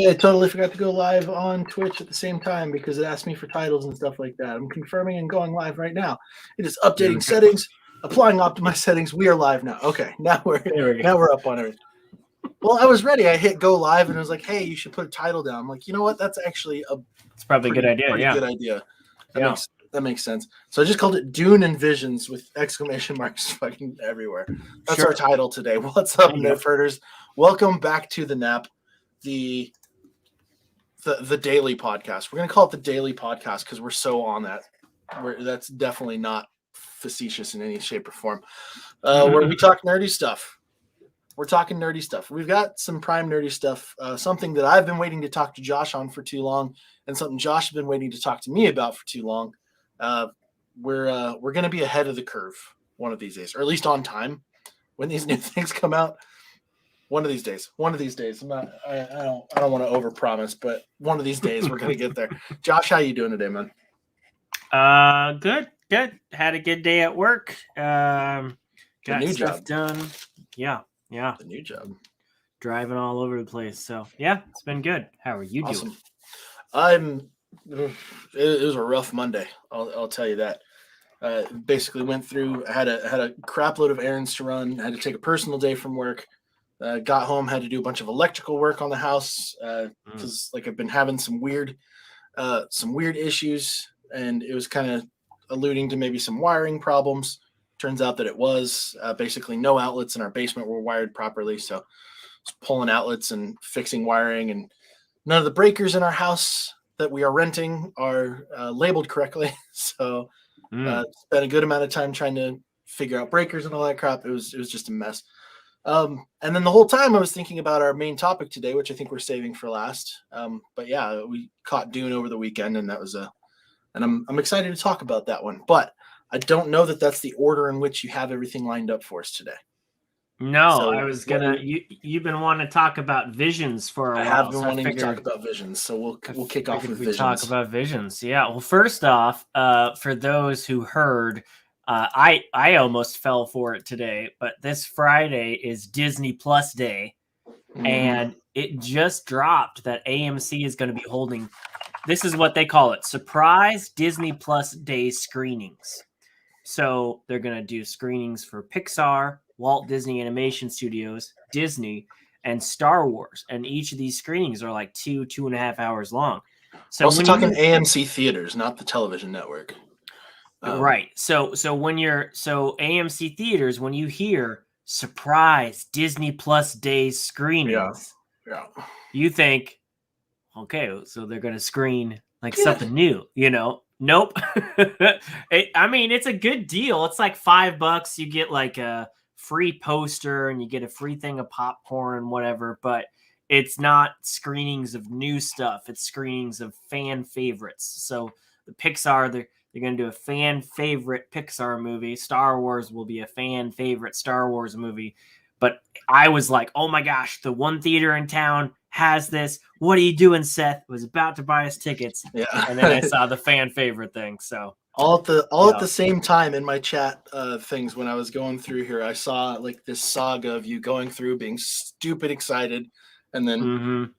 I totally forgot to go live on Twitch at the same time because it asked me for titles and stuff like that. I'm confirming and going live right now. It is updating settings, applying optimized settings. We are live now. Okay, now we're up on everything. Well, I was ready. I hit go live and it was like, hey, you should put a title down. I'm like, you know what? That's actually it's probably a good idea. Good idea. That makes sense. So I just called it Dune and Visions with exclamation marks fucking everywhere. That's our title today. What's up, Nerf Herders? Welcome back to the Nap, the daily podcast. We're gonna call it the daily podcast because we're so on that. That's definitely not facetious in any shape or form. Where we talk nerdy stuff. We're talking nerdy stuff. We've got some prime nerdy stuff. Something that I've been waiting to talk to Josh on for too long, and something Josh has been waiting to talk to me about for too long. We're going to be ahead of the curve one of these days, or at least on time when these new things come out. One of these days. I don't want to overpromise, but one of these days we're going to get there. Josh, how you doing today, man? Good. Had a good day at work. Got stuff done. Yeah. The new job. Driving all over the place. So yeah, it's been good. How are you doing? It was a rough Monday. I'll tell you that. Basically went through. I had a crap load of errands to run. Had to take a personal day from work. Got home, had to do a bunch of electrical work on the house because I've been having some weird issues, and it was kind of alluding to maybe some wiring problems. Turns out that it was basically no outlets in our basement were wired properly, so just pulling outlets and fixing wiring, and none of the breakers in our house that we are renting are labeled correctly. So spent a good amount of time trying to figure out breakers and all that crap. It was just a mess. And then the whole time I was thinking about our main topic today, which I think we're saving for last. But yeah, we caught Dune over the weekend, and that was and I'm excited to talk about that one. But I don't know that that's the order in which you have everything lined up for us today. No, so I was gonna. You've been wanting to talk about Visions for a while. I have been wanting to talk about Visions, so we'll kick off with Visions. Talk about Visions, yeah. Well, first off, for those who heard, I almost fell for it today, but this Friday is Disney Plus Day, and it just dropped that AMC is going to be holding. This is what they call it: surprise Disney Plus Day screenings. So they're going to do screenings for Pixar, Walt Disney Animation Studios, Disney, and Star Wars. And each of these screenings are like 2.5 hours long. So also talking AMC theaters, not the television network. Right. So AMC theaters, when you hear surprise Disney Plus Day screenings, you think, okay, so they're going to screen something new, Nope. It's a good deal. It's like $5. You get like a free poster and you get a free thing of popcorn and whatever, but it's not screenings of new stuff. It's screenings of fan favorites. So the Pixar, they're going to do a fan favorite Pixar movie. Star Wars will be a fan favorite Star Wars movie. But I was like, oh my gosh, the one theater in town has this. What are you doing, Seth? Was about to buy us tickets. Yeah. And then I saw the fan favorite thing. So all at the same time in my chat things when I was going through here, I saw like this saga of you going through being stupid excited and then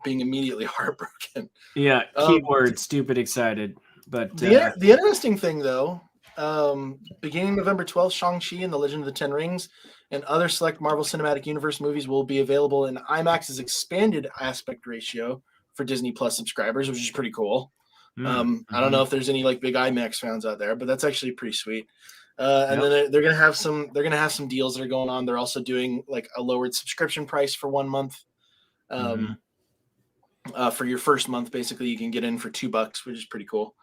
being immediately heartbroken. Yeah, keyword stupid excited. But the interesting thing though, beginning November 12th, Shang-Chi and the Legend of the Ten Rings and other select Marvel Cinematic Universe movies will be available in IMAX's expanded aspect ratio for Disney Plus subscribers, which is pretty cool. I don't know if there's any like big IMAX fans out there, but that's actually pretty sweet. And then they're gonna have some deals that are going on. They're also doing like a lowered subscription price for 1 month. For your first month, basically, you can get in for $2, which is pretty cool.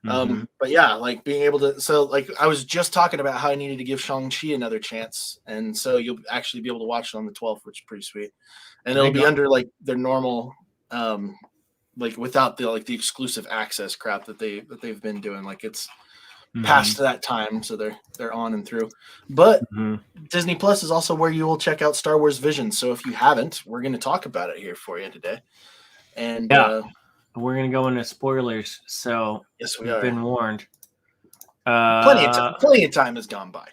But yeah, like being able to, so like I was just talking about how I needed to give Shang-Chi another chance, and so you'll actually be able to watch it on the 12th, which is pretty sweet, and it'll be under like their normal, like without the exclusive access crap that they've been doing. Like it's past that time, so they're on and through. But Disney Plus is also where you will check out Star Wars Visions. So if you haven't, we're going to talk about it here for you today, and we're going to go into spoilers, so yes, we've been warned. Plenty of time has gone by.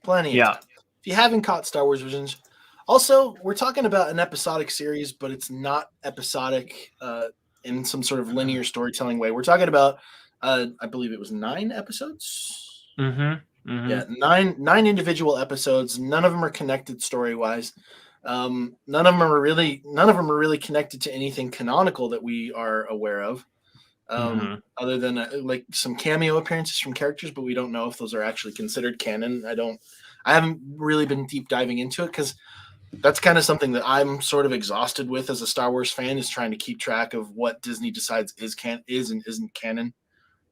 Plenty of time. If you haven't caught Star Wars Visions, Also, we're talking about an episodic series, but it's not episodic in some sort of linear storytelling way. We're talking about, I believe it was 9 episodes. Yeah, nine individual episodes. None of them are connected story wise. None of them are really connected to anything canonical that we are aware of. Other than like some cameo appearances from characters, but we don't know if those are actually considered canon. I haven't really been deep diving into it because that's kind of something that I'm sort of exhausted with as a Star Wars fan, is trying to keep track of what Disney decides is and isn't canon.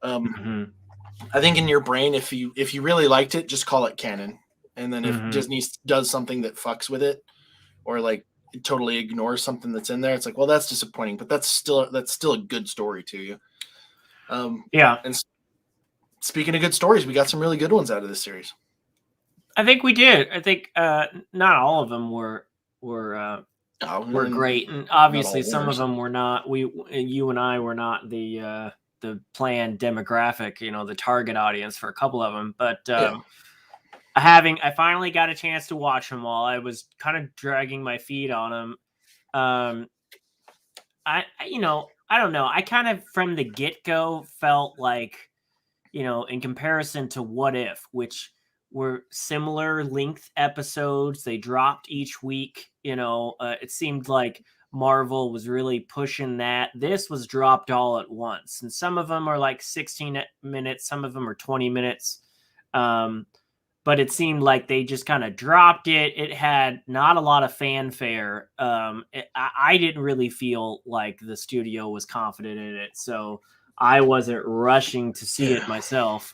I think in your brain, if you really liked it, just call it canon, and then if Disney does something that fucks with it, or like totally ignores something that's in there, it's like, well, that's disappointing, but that's still a good story to you. And speaking of good stories, we got some really good ones out of this series. I think we did. I think not all of them were great, and obviously some of them were not. You and I were not the planned demographic, the target audience for a couple of them. But I finally got a chance to watch them all. I was kind of dragging my feet on them. I don't know. I kind of from the get-go felt like, in comparison to What If, which were similar length episodes, they dropped each week. It seemed like Marvel was really pushing that. This was dropped all at once, and some of them are like 16 minutes, some of them are 20 minutes. But it seemed like they just kind of dropped it. It had not a lot of fanfare. I didn't really feel like the studio was confident in it, so I wasn't rushing to see it myself.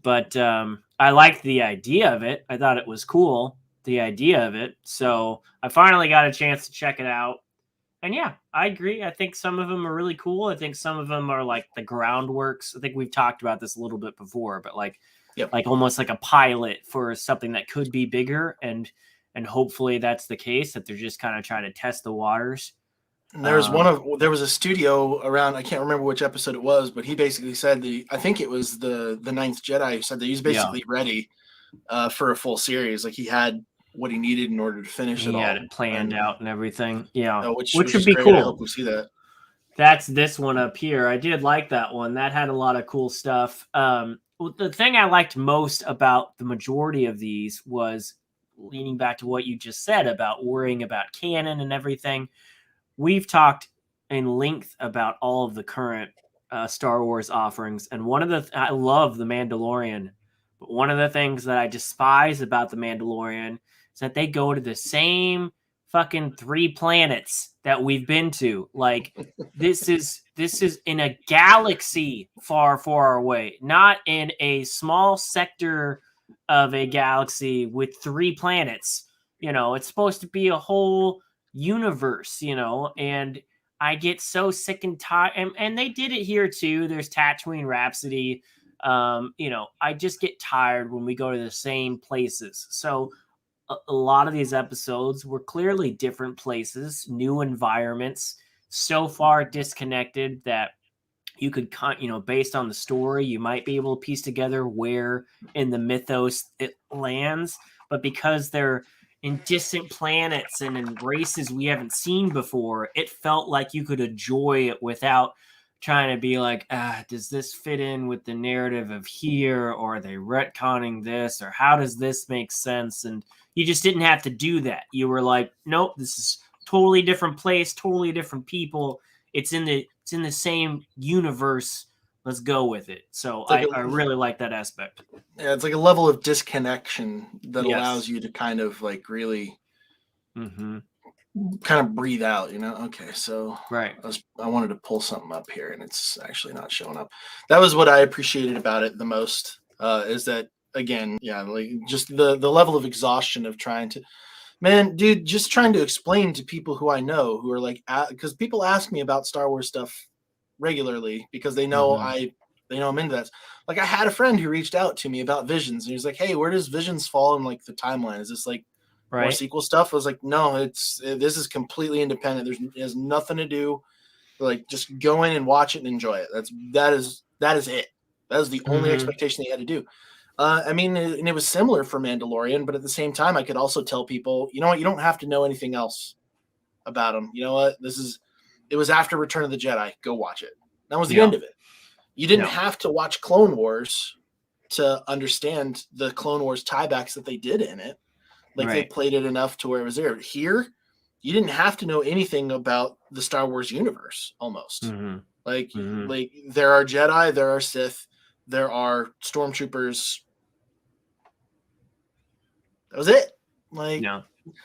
But I liked the idea of it. I thought it was cool, the idea of it. So I finally got a chance to check it out. And yeah, I agree. I think some of them are really cool. I think some of them are like the groundworks. I think we've talked about this a little bit before, but like almost like a pilot for something that could be bigger. And hopefully that's the case, that they're just kind of trying to test the waters. And there was a studio around, I can't remember which episode it was, but he basically said I think it was the Ninth Jedi, who said that he was basically ready for a full series. Like he had what he needed in order to finish it all. He had it planned out and everything. Yeah. Which would be great. Cool. I hope we see that. That's this one up here. I did like that one. That had a lot of cool stuff. The thing I liked most about the majority of these was, leaning back to what you just said about worrying about canon and everything. We've talked in length about all of the current Star Wars offerings, and I love The Mandalorian, but one of the things that I despise about The Mandalorian is that they go to the same fucking 3 planets that we've been to. Like this is in a galaxy far, far away, not in a small sector of a galaxy with 3 planets. It's supposed to be a whole universe, and I get so sick and tired. And they did it here too. There's Tatooine Rhapsody. I just get tired when we go to the same places. So a lot of these episodes were clearly different places, new environments, so far disconnected that you could, based on the story, you might be able to piece together where in the mythos it lands. But because they're in distant planets and in races we haven't seen before, it felt like you could enjoy it without trying to be like, does this fit in with the narrative of here, or are they retconning this, or how does this make sense? And you just didn't have to do that. You were like, nope, this is totally different place, totally different people. It's in the same universe. Let's go with it. So I really like that aspect. Yeah, it's like a level of disconnection that allows you to kind of like really kind of breathe out, Okay, so right. I wanted to pull something up here, and it's actually not showing up. That was what I appreciated about it the most, is that, again, like just the level of exhaustion of trying to, just trying to explain to people who I know, who are like, because people ask me about Star Wars stuff regularly because they know I'm into that. Like I had a friend who reached out to me about Visions, and he was like, "Hey, where does Visions fall in like the timeline? Is this like more sequel stuff?" I was like, "No, this is completely independent. It has nothing to do. Like just go in and watch it and enjoy it. That is it. That is the only expectation they had to do." I mean, and it was similar for Mandalorian, but at the same time, I could also tell people, you know what, you don't have to know anything else about him. You know what, it was after Return of the Jedi. Go watch it. That was the end of it. You didn't have to watch Clone Wars to understand the Clone Wars tiebacks that they did in it. Like they played it enough to where it was there. Here, you didn't have to know anything about the Star Wars universe almost. Mm-hmm. Like there are Jedi, there are Sith, there are stormtroopers. That was it. Like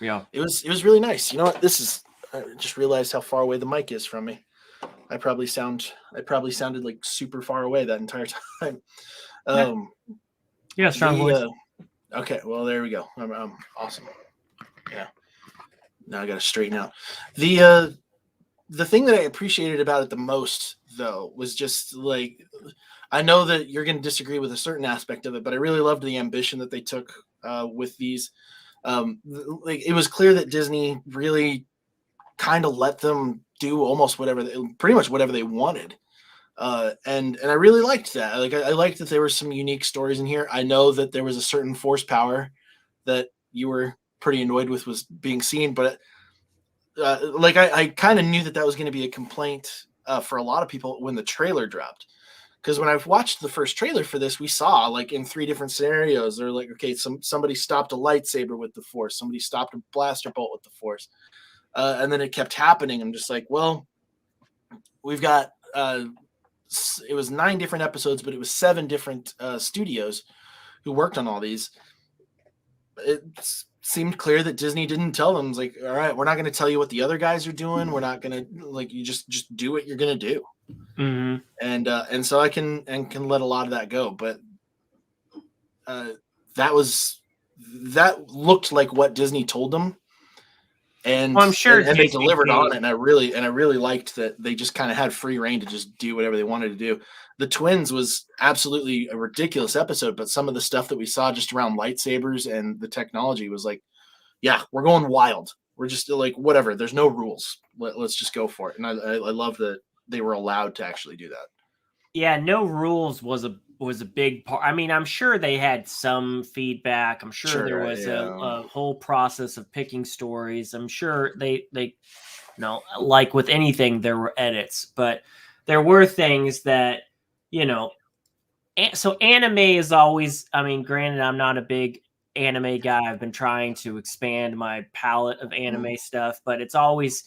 it was really nice. You know what? I just realized how far away the mic is from me. I probably sounded like super far away that entire time. Strong voice. Okay, well there we go. I'm awesome. Yeah. Now I got to straighten out. The thing that I appreciated about it the most, though, was just like, I know that you're going to disagree with a certain aspect of it, but I really loved the ambition that they took with these. Like it was clear that Disney really kind of let them do almost pretty much whatever they wanted. And I really liked that. Like I liked that there were some unique stories in here. I know that there was a certain force power that you were pretty annoyed with was being seen, but like I kind of knew that was going to be a complaint for a lot of people when the trailer dropped. Because when I've watched the first trailer for this, we saw like in 3 different scenarios, they're like, okay, somebody stopped a lightsaber with the Force, somebody stopped a blaster bolt with the Force, and then it kept happening. I'm just like, well, we've got it was 9 different episodes, but it was 7 different studios who worked on all these. It seemed clear that Disney didn't tell them, like, all right, we're not going to tell you what the other guys are doing. We're not going to, like, you just do what you're going to do. Mm-hmm. And so I can let a lot of that go. But that looked like what Disney told them. And I'm sure and they delivered on it, and I really liked that they just kind of had free reign to just do whatever they wanted to do. The Twins was absolutely a ridiculous episode, but some of the stuff that we saw just around lightsabers and the technology was like, yeah, we're going wild. We're just like, whatever. There's no rules. Let's just go for it. And I love that they were allowed to actually do that. Yeah, no rules was a big part. I mean, I'm sure they had some feedback. I'm sure there was a whole process of picking stories. I'm sure they like with anything, there were edits, but there were things that, so anime is always, I mean, granted, I'm not a big anime guy. I've been trying to expand my palette of anime stuff, but it's always,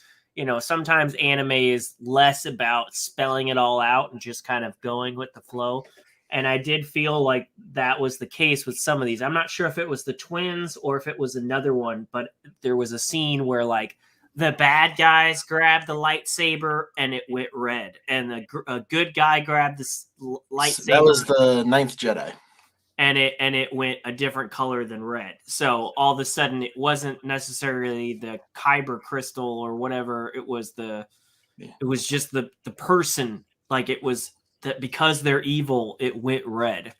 sometimes anime is less about spelling it all out and just kind of going with the flow. And I did feel like that was the case with some of these. I'm not sure if it was the Twins or if it was another one, but there was a scene where like the bad guys grabbed the lightsaber and it went red, and a good guy grabbed this lightsaber. That was the 9th Jedi. And it went a different color than red. So all of a sudden, it wasn't necessarily the Kyber crystal or whatever. It was it was just the person. Like it was that because they're evil, it went red.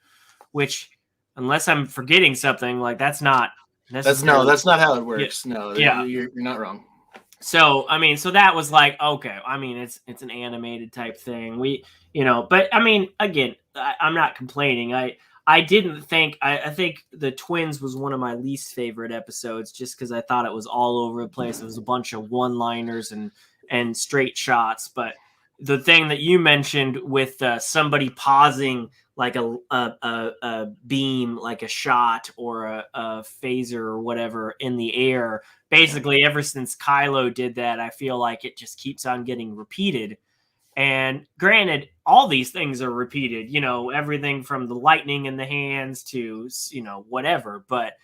Which, unless I'm forgetting something, like that's not necessarily. That's not how it works. Yeah. No, yeah. You're not wrong. So I mean, so that was like, okay. I mean, it's an animated type thing. But I mean, again, I'm not complaining. I didn't think. I think the Twins was one of my least favorite episodes, just because I thought it was all over the place. It was a bunch of one-liners and straight shots. But the thing that you mentioned with somebody pausing like a beam, like a shot or a phaser or whatever in the air, basically ever since Kylo did that, I feel like it just keeps on getting repeated. And granted, all these things are repeated, everything from the lightning in the hands to, whatever. But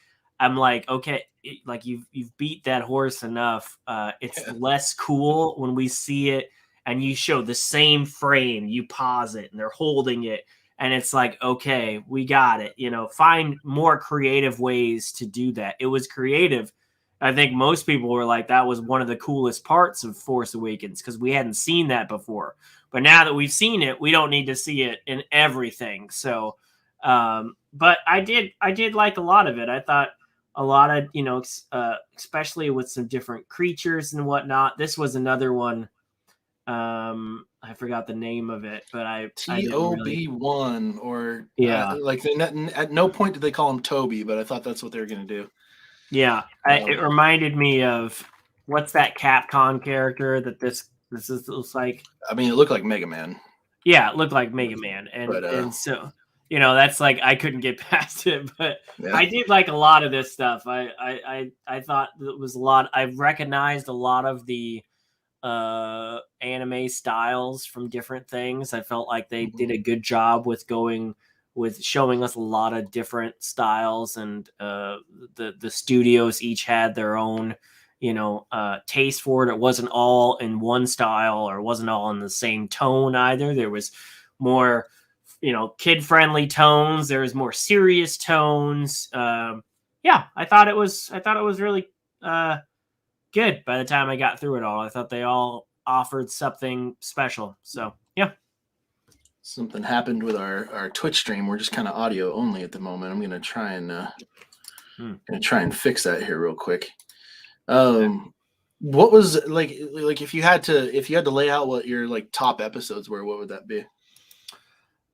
I'm like, okay, like you've beat that horse enough. It's less cool when we see it and you show the same frame, you pause it and they're holding it. And it's like, okay, we got it. Find more creative ways to do that. It was creative. I think most people were like, that was one of the coolest parts of Force Awakens because we hadn't seen that before. But now that we've seen it, we don't need to see it in everything. So, but I did like a lot of it. I thought a lot of, especially with some different creatures and whatnot. This was another one. I forgot the name of it, but I TOB1 or yeah, like at no point did they call him Toby, but I thought that's what they were gonna do. Yeah, it reminded me of what's that Capcom character that this looks like? I mean, it looked like Mega Man. Yeah, it looked like Mega Man, and so that's like I couldn't get past it, but I did like a lot of this stuff. I thought it was a lot. I recognized a lot of the anime styles from different things. I felt like they did a good job with showing us a lot of different styles, and the studios each had their own taste for it. It wasn't all in one style, or it wasn't all in the same tone either. There was more kid friendly tones, there was more serious tones. I thought it was really good. By the time I got through it all, I thought they all offered something special. So yeah. Something happened with our Twitch stream. We're just kind of audio only at the moment. I'm gonna try and fix that here real quick. What was like if you had to lay out what your like top episodes were, what would that be?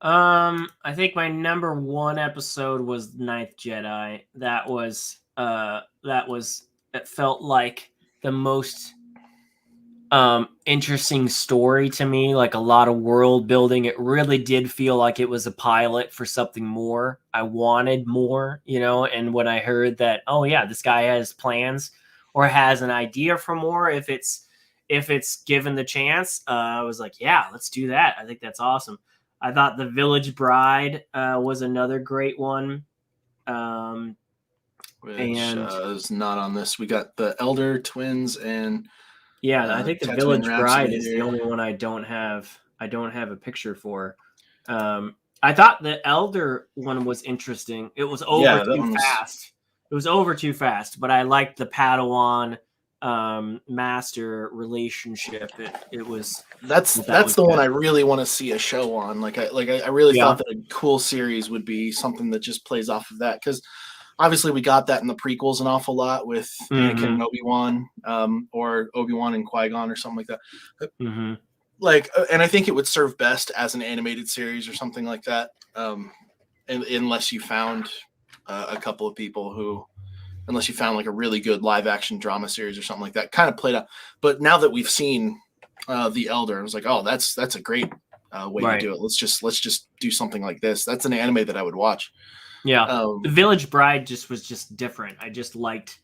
I think my number one episode was Ninth Jedi. That was it felt like the most interesting story to me, like a lot of world building. It really did feel like it was a pilot for something more. I wanted more, and when I heard that, oh yeah, this guy has plans or has an idea for more, if it's given the chance, I was like, yeah, let's do that. I think that's awesome. I thought The Village Bride was another great one. Which is not on this. We got the Elder Twins and I think The Village Bride is the only one I don't have a picture for. I thought the Elder one was interesting. It was over too fast. It was over too fast, but I liked the Padawan master relationship. It was that's the one I really want to see a show on. I really thought that a cool series would be something that just plays off of that, because obviously we got that in the prequels an awful lot with Anakin and Obi-Wan, or Obi-Wan and Qui-Gon or something like that. And I think it would serve best as an animated series or something like that, unless you found a couple of people unless you found like a really good live action drama series or something like that, kind of played out. But now that we've seen The Elder, I was like, oh, that's a great way to do it. Let's just do something like this. That's an anime that I would watch. Yeah, The Village Bride was just different. I just liked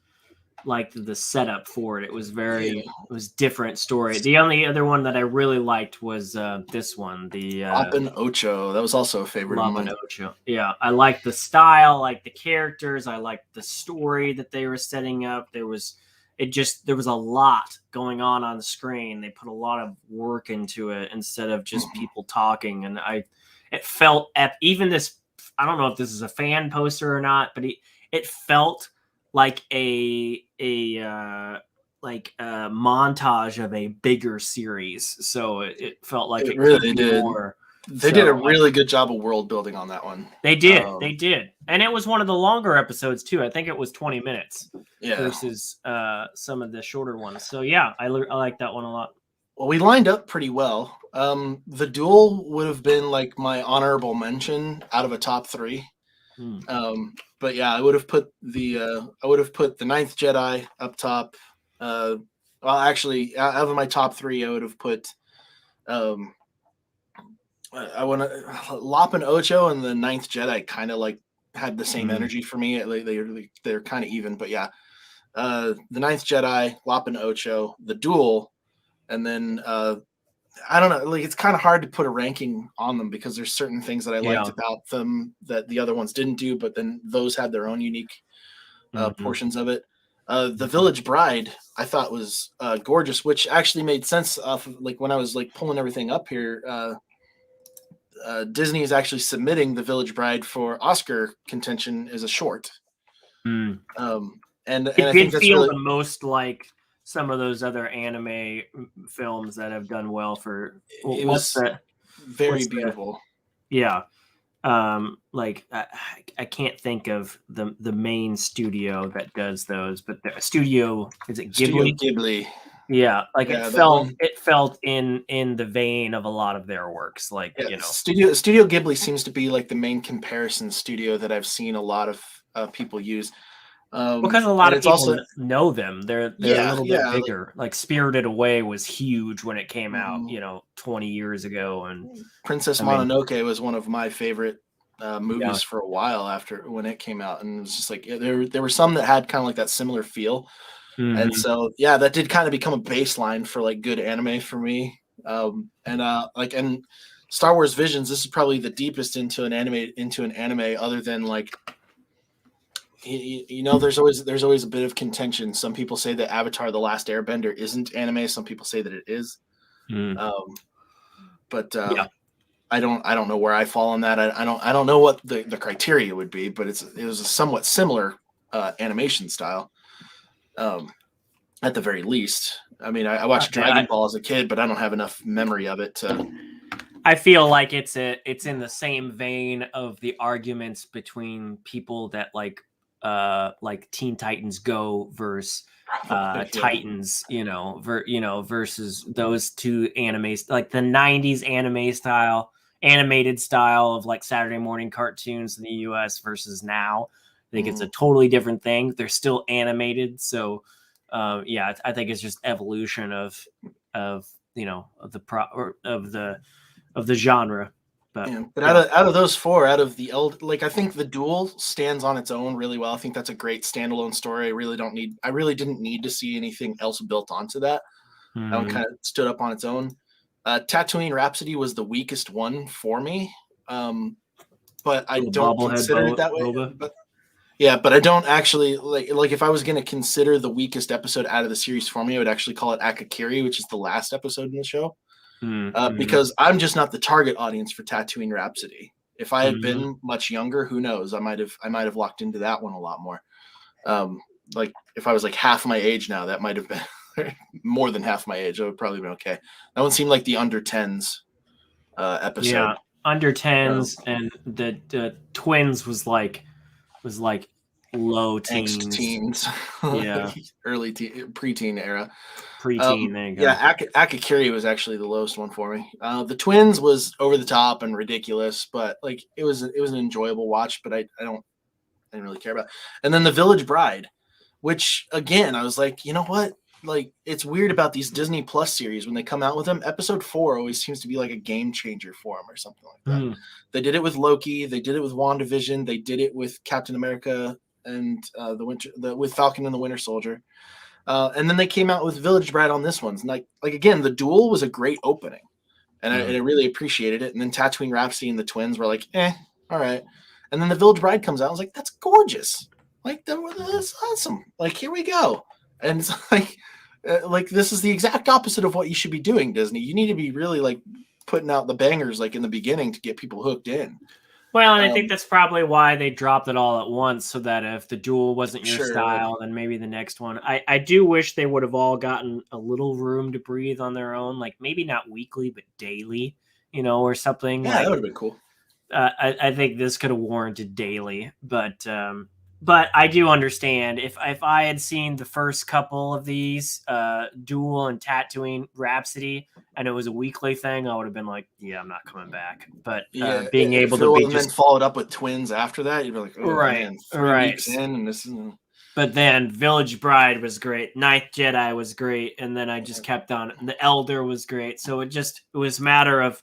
the setup for it. It was it was different story. The only other one that I really liked was this one, the Lupin Ocho. That was also a favorite of mine. Ocho. Yeah, I liked the style, I liked the characters, I liked the story that they were setting up. There was a lot going on the screen. They put a lot of work into it instead of just people talking, and it felt even this. I don't know if this is a fan poster or not, but it felt like a montage of a bigger series. So it felt like it really did. They did a really good job of world building on that one. They did. And it was one of the longer episodes too. I think it was 20 minutes versus some of the shorter ones. So yeah, I like that one a lot. Well, we lined up pretty well. The Duel would have been like my honorable mention out of a top 3. But yeah, I would have put the Ninth Jedi up top. Well, actually, out of my top 3, I would have put Lop and Ocho and the Ninth Jedi kind of like had the same energy for me. They're kind of even, but yeah, the Ninth Jedi, Lop and Ocho, the Duel. And then I don't know, like it's kind of hard to put a ranking on them because there's certain things that I liked about them that the other ones didn't do, but then those had their own unique portions of it. The Village Bride I thought was gorgeous, which actually made sense off of, like when I was like pulling everything up here. Disney is actually submitting The Village Bride for Oscar contention as a short. And it I think that's feel the most like some of those other anime films that have done well for. It was very beautiful. I can't think of the main studio that does those, but the studio, is it Ghibli? Ghibli. Yeah, like it felt in the vein of a lot of their works, like Studio Ghibli seems to be like the main comparison studio that I've seen a lot of people use. Because a lot of people also know them. They're a little bit bigger. Like Spirited Away was huge when it came out, 20 years ago, and Princess Mononoke was one of my favorite movies for a while after when it came out, and it was just like there were some that had kind of like that similar feel. And so, that did kind of become a baseline for like good anime for me. And Star Wars Visions, this is probably the deepest into an anime other than like, there's always a bit of contention. Some people say that Avatar: The Last Airbender isn't anime. Some people say that it is. But I don't know where I fall on that. I don't know what the criteria would be, but it was a somewhat similar animation style. At the very least. I mean, I watched Dragon Ball as a kid, but I don't have enough memory of it to. I feel like it's in the same vein of the arguments between people that like Teen Titans Go versus Titans, versus those two animes, like the 90s animated style of like Saturday morning cartoons in the US versus now. I think it's a totally different thing. They're still animated, so I think it's just evolution of the genre. But out of those four, out of the I think the Duel stands on its own really well. I think that's a great standalone story. I really didn't need to see anything else built onto that. That one kind of stood up on its own. Tatooine Rhapsody was the weakest one for me, but I don't consider it that way. But I don't actually like if I was going to consider the weakest episode out of the series for me, I would actually call it Akakiri, which is the last episode in the show. Because I'm just not the target audience for Tatooine Rhapsody. If I had been much younger, who knows? I might have locked into that one a lot more. Like if I was like half my age now, that might have been more than half my age. I would probably been okay. That one seemed like the under 10s episode. Yeah, under 10s, and the twins was like low teens. Yeah, early preteen era. Preteen, there you go. Yeah, Akakiri was actually the lowest one for me. The twins was over the top and ridiculous, but like it was an enjoyable watch. But I didn't really care about. And then The Village Bride, which again I was like, you know what? Like it's weird about these Disney Plus series when they come out with them. Episode 4 always seems to be like a game changer for them or something like that. They did it with Loki. They did it with WandaVision. They did it with Captain America and with Falcon and the Winter Soldier. And then they came out with Village Bride on this one. Like again, the Duel was a great opening, and I really appreciated it. And then Tatooine Rhapsody and the twins were like, all right. And then the Village Bride comes out. I was like, that's gorgeous. Like that's awesome. Like here we go. And it's like this is the exact opposite of what you should be doing, Disney. You need to be really like putting out the bangers like in the beginning to get people hooked in. Well, and I think that's probably why they dropped it all at once, so that if the Duel wasn't your style, then maybe the next one. I do wish they would have all gotten a little room to breathe on their own, like maybe not weekly, but daily, or something. Yeah, that would have been cool. I think this could have warranted daily, but I do understand if I had seen the first couple of these, Duel and Tatooine Rhapsody, and it was a weekly thing, I would have been like, yeah, I'm not coming back. But being able to be then followed up with twins after that, you'd be like, oh man, 3 weeks in, and this is. But then Village Bride was great, Ninth Jedi was great, and then I just kept on. The Elder was great, so it was a matter of,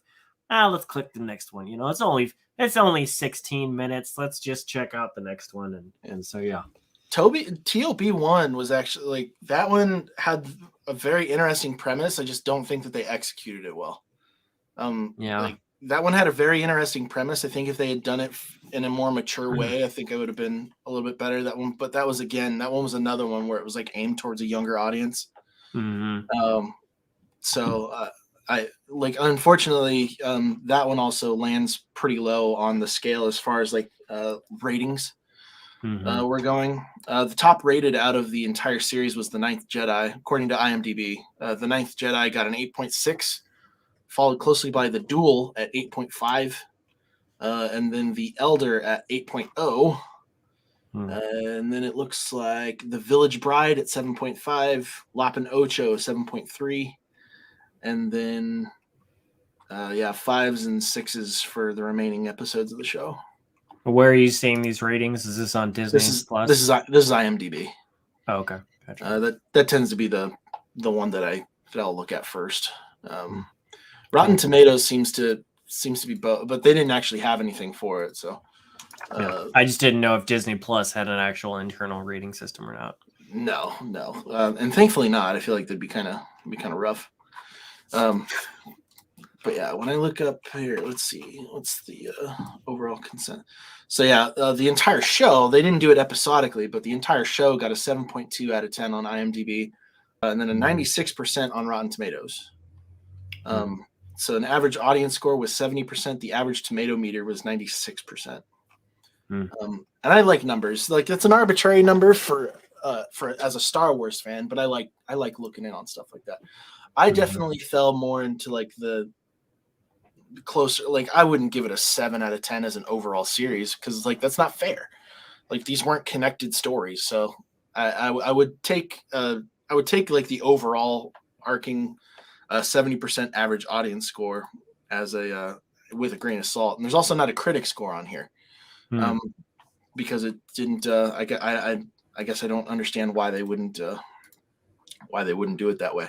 let's click the next one. It's only 16 minutes. Let's just check out the next one, and so yeah. TOP1 was actually like that one had a very interesting premise. I just don't think that they executed it well. Like that one had a very interesting premise. I think if they had done it in a more mature way, I think it would have been a little bit better. That one, but that one was another one where it was like aimed towards a younger audience. I like unfortunately that one also lands pretty low on the scale as far as like ratings. We're going. The top rated out of the entire series was The Ninth Jedi, according to IMDb. The Ninth Jedi got an 8.6, followed closely by The Duel at 8.5, and then The Elder at 8.0. And then it looks like The Village Bride at 7.5, Lapin Ocho 7.3, and then 5s and 6s for the remaining episodes of the show. Where are you seeing these ratings? Is this on Disney Plus? This is IMDb. Oh, okay. Gotcha. That tends to be the one that I'll look at first. Rotten Tomatoes seems to be both, but they didn't actually have anything for it, so. I just didn't know if Disney Plus had an actual internal rating system or not. No, and thankfully not. I feel like that'd be kind of rough. But yeah, when I look up here, let's see, what's the overall consent? So yeah, the entire show, they didn't do it episodically, but the entire show got a 7.2 out of 10 on IMDb, and then a 96% on Rotten Tomatoes. So an average audience score was 70%. The average tomato meter was 96%. And I like numbers. Like, it's an arbitrary number for as a Star Wars fan, but I like looking in on stuff like that. I definitely fell more into like the closer, like I wouldn't give it a 7 out of 10 as an overall series, because like that's not fair. Like, these weren't connected stories. So I would take like the overall arcing 70% average audience score as a with a grain of salt. And there's also not a critic score on here. Because it didn't. I guess I don't understand why they wouldn't do it that way.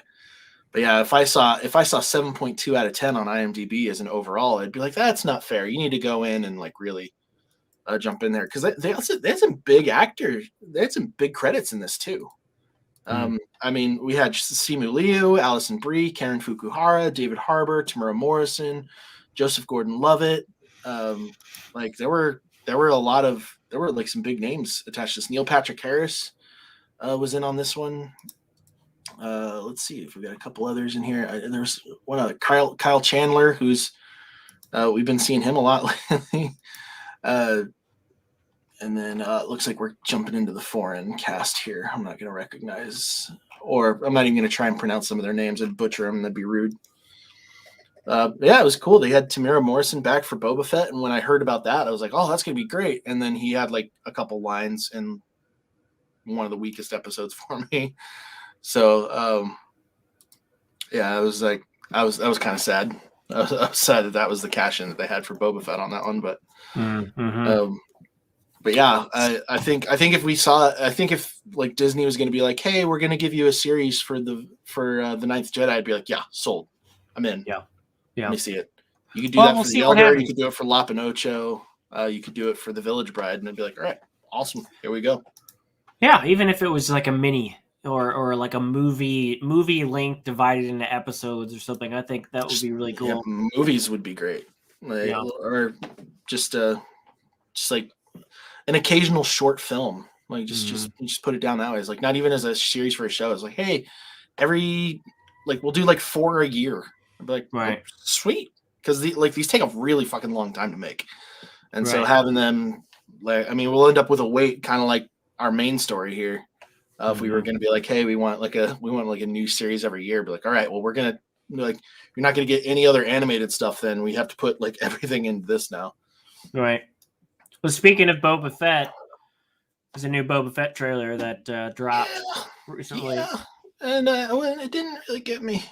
But yeah, if I saw 7.2 out of 10 on IMDb as an overall, I'd be like, that's not fair. You need to go in and like really jump in there, because they had some big actors. They had some big credits in this too. I mean, we had Simu Liu, Alison Brie, Karen Fukuhara, David Harbour, Tamara Morrison, Joseph Gordon-Levitt. Like there were like some big names attached to this. Neil Patrick Harris was in on this one. Let's see if we got a couple others in here. There's one other, Kyle Chandler, who's we've been seeing him a lot lately. And then it looks like we're jumping into the foreign cast here. I'm not going to recognize, or I'm not even going to try and pronounce some of their names. I'd butcher them. That'd be rude. Yeah, it was cool. They had Tamara Morrison back for Boba Fett, and when I heard about that, I was like, "Oh, that's gonna be great." And then he had like a couple lines in one of the weakest episodes for me. So, yeah, I was like, I was kind of sad. I was sad that was the cash in that they had for Boba Fett on that one, but yeah, I think if like Disney was going to be like, "Hey, we're going to give you a series for the Ninth Jedi," I'd be like, "Yeah, sold. I'm in." Yeah. Let me see it. You could do that for The Elder. You could do it for Lapin Ocho. You could do it for The Village Bride, and I'd be like, all right, awesome. Here we go. Yeah, even if it was like a mini or like a movie length divided into episodes or something, I think that would be really cool. Yeah, movies would be great. Like, or just like an occasional short film. Like just put it down that way. It's like not even as a series for a show. It's like, hey, we'll do like 4 a year. I'd be like, right, oh, sweet, because these take a really fucking long time to make, and so having them, like, I mean, we'll end up with a wait, kind of like our main story here. If we were going to be like, hey, we want like a new series every year, be like, all right, well, we're gonna like, you're not going to get any other animated stuff. Then we have to put like everything into this now. Right. Well, speaking of Boba Fett, there's a new Boba Fett trailer that dropped recently. Yeah, and it didn't really get me.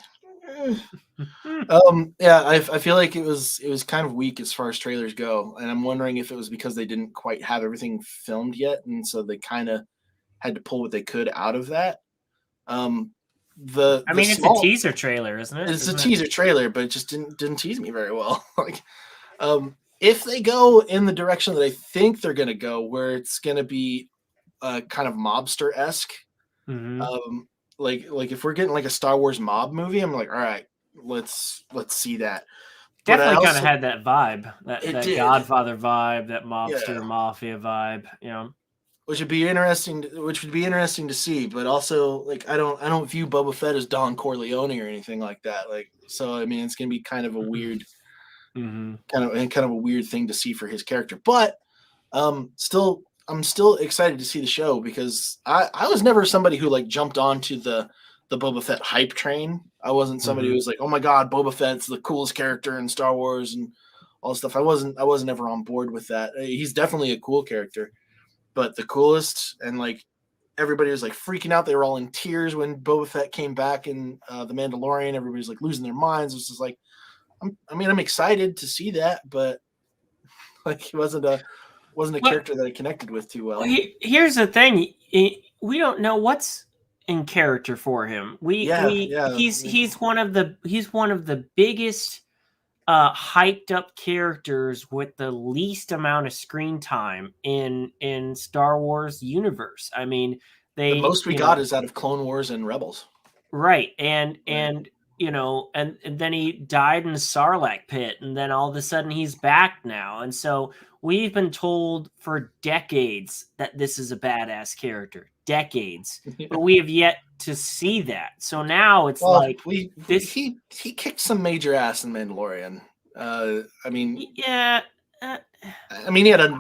I feel like it was kind of weak as far as trailers go, and I'm wondering if it was because they didn't quite have everything filmed yet, and so they kind of had to pull what they could out of that. It's a teaser trailer, isn't it? It's a teaser trailer, but it just didn't tease me very well. Like, if they go in the direction that I think they're going to go, where it's going to be kind of mobster-esque, like if we're getting like a Star Wars mob movie, I'm like, all right, let's see that. Definitely kind of had that vibe, that Godfather vibe, that mobster mafia vibe, which would be interesting to see. But also, like, I don't view Boba Fett as Don Corleone or anything like that. Like, so I mean, it's gonna be kind of a weird, kind of a weird thing to see for his character. But I'm still excited to see the show, because I was never somebody who like jumped onto the Boba Fett hype train. I wasn't somebody who was like, oh my God, Boba Fett's the coolest character in Star Wars and all this stuff. I wasn't ever on board with that. He's definitely a cool character. but the coolest, and like everybody was like freaking out. They were all in tears when Boba Fett came back in The Mandalorian. Everybody's like losing their minds. It was just like, I'm excited to see that, but like he wasn't a character that I connected with too well. Here's the thing: we don't know what's in character for him. He's one of the biggest hyped up characters with the least amount of screen time in Star Wars universe. I mean, the most we got is out of Clone Wars and Rebels, right? And then he died in the Sarlacc pit, and then all of a sudden he's back now, and so we've been told for decades that this is a badass character, but we have yet to see that. So now it's he kicked some major ass in Mandalorian. I mean, he had a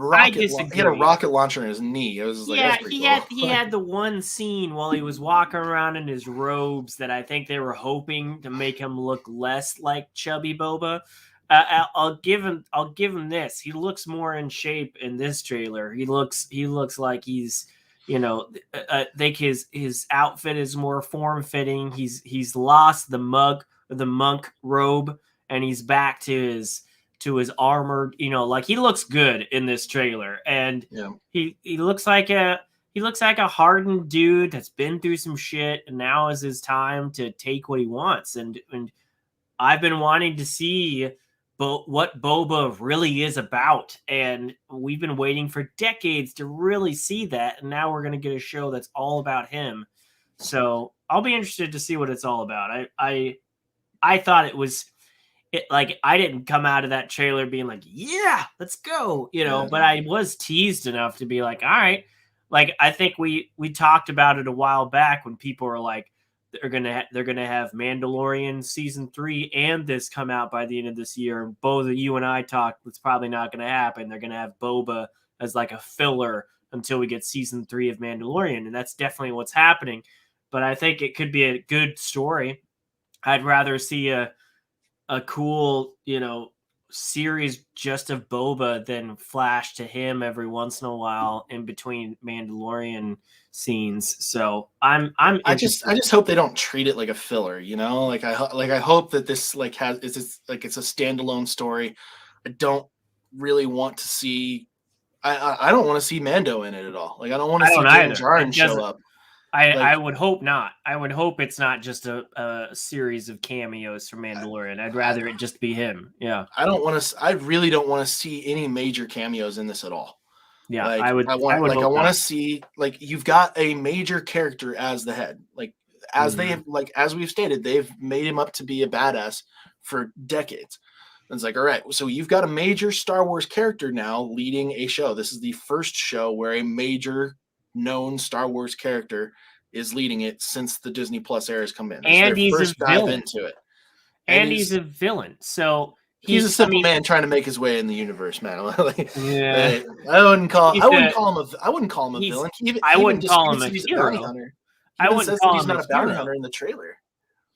rocket launcher in his knee. It was like, he had the one scene while he was walking around in his robes that I think they were hoping to make him look less like chubby Boba. I'll give him this. He looks more in shape in this trailer. He looks like he's, I think his outfit is more form fitting. He's lost the monk robe, and he's back to his armored, like he looks good in this trailer. And he looks like a hardened dude that's been through some shit, and now is his time to take what he wants. And I've been wanting to see what Boba really is about, and we've been waiting for decades to really see that, and now we're going to get a show that's all about him. So I'll be interested to see what it's all about. I thought it was like, I didn't come out of that trailer being like, yeah, let's go, but I was teased enough to be like, all right. Like, I think we talked about it a while back when people were like, they're gonna have Mandalorian season 3 and this come out by the end of this year. Both of you and I talked, it's probably not gonna happen. They're gonna have Boba as like a filler until we get season 3 of Mandalorian, and that's definitely what's happening. But I think it could be a good story. I'd rather see a cool, series just of Boba than flash to him every once in a while in between Mandalorian scenes. So I just hope they don't treat it like a filler, like I hope that this it's a standalone story. I don't really want to see I don't want to see Mando in it at all. Like, I don't want to see Din Djarin show up. I would hope not. I would hope it's not just a series of cameos from Mandalorian. I'd rather it just be him. Yeah. I really don't want to see any major cameos in this at all. Yeah, I want to see, like, you've got a major character as the head. Like, as as we've stated, they've made him up to be a badass for decades. And it's like, all right, so you've got a major Star Wars character now leading a show. This is the first show where a major known Star Wars character is leading it since the Disney Plus era has come in. And he's first a villain. Into it. And he's a villain. So he's a simple man trying to make his way in the universe, man. I wouldn't call him a villain. I wouldn't call him a hero. I wouldn't call him not a bounty hunter in the trailer.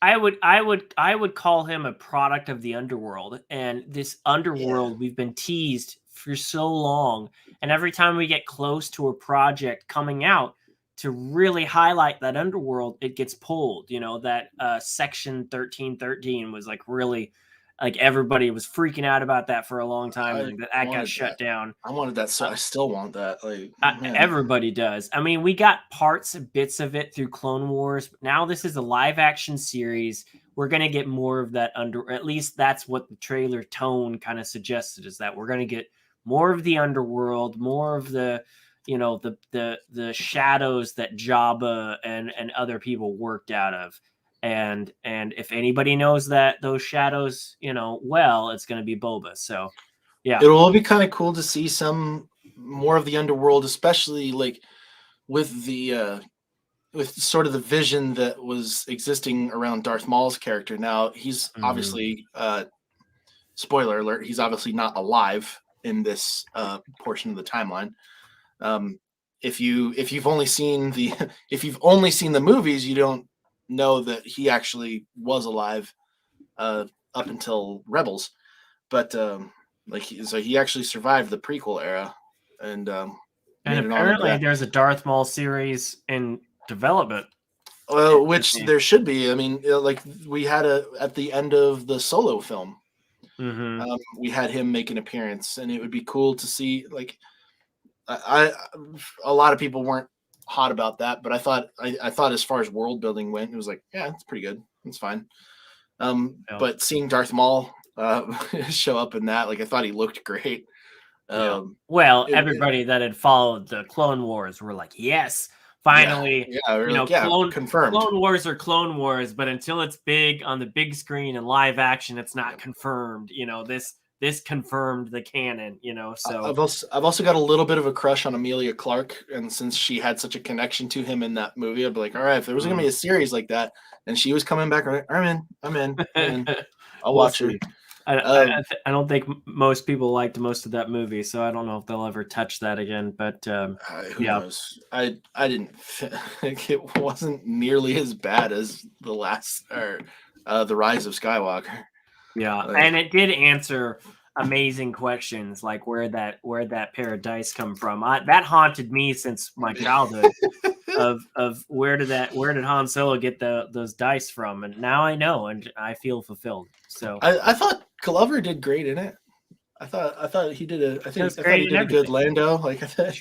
I would call him a product of the underworld, and this underworld we've been teased for so long, and every time we get close to a project coming out to really highlight that underworld, it gets pulled. That Section 1313 was like really, like, everybody was freaking out about that for a long time. That got shut down. I wanted that, so I still want that. Everybody does. I mean, we got parts and bits of it through Clone Wars, but now this is a live action series. We're going to get more of that at least that's what the trailer tone kind of suggested, is that we're going to get more of the underworld, more of the, the shadows that Jabba and other people worked out of. And if anybody knows that those shadows, well, it's going to be Boba. So, yeah, it will be kind of cool to see some more of the underworld, especially like with the with sort of the vision that was existing around Darth Maul's character. Now he's obviously, spoiler alert, he's obviously not alive in this portion of the timeline. If you've only seen the movies, you don't know that he actually was alive up until Rebels, but so he actually survived the prequel era, and And apparently there's a Darth Maul series in development. Well, which there should be. I mean, like we had at the end of the Solo film, we had him make an appearance, and it would be cool to see. Like, a lot of people weren't hot about that, but I thought as far as world building went, it was like, yeah, it's pretty good. It's fine. But seeing Darth Maul show up in that, like, I thought he looked great. Well, everybody that had followed the Clone Wars were like, yes, finally, confirmed. Clone Wars are Clone Wars, but until it's big on the big screen and live action, it's not confirmed. This confirmed the canon. So I've also got a little bit of a crush on Emilia Clarke, and since she had such a connection to him in that movie, I'd be like, all right, if there was gonna be a series like that, and she was coming back, I'm in. I'll watch her. I don't think most people liked most of that movie, so I don't know if they'll ever touch that again. But who knows? I didn't think it wasn't nearly as bad as the last or the Rise of Skywalker. Yeah, and it did answer amazing questions like where that pair of dice come from. That haunted me since my childhood. of where did Han Solo get those dice from? And now I know, and I feel fulfilled. So I thought Glover did great in it. I thought he did I thought he did a good Lando. Like, I thought,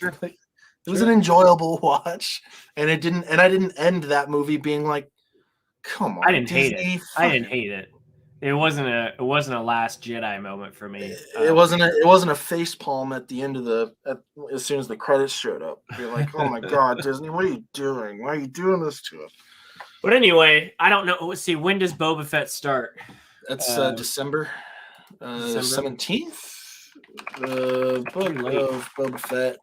it was an enjoyable watch, and I didn't end that movie being like, come on. I didn't hate it. It wasn't a Last Jedi moment for me. It wasn't a face palm at the end of as soon as the credits showed up. You're like, oh my god, Disney, what are you doing? Why are you doing this to us? But anyway, I don't know. Let's see, when does Boba Fett start? That's December 17th. The book of Boba Fett.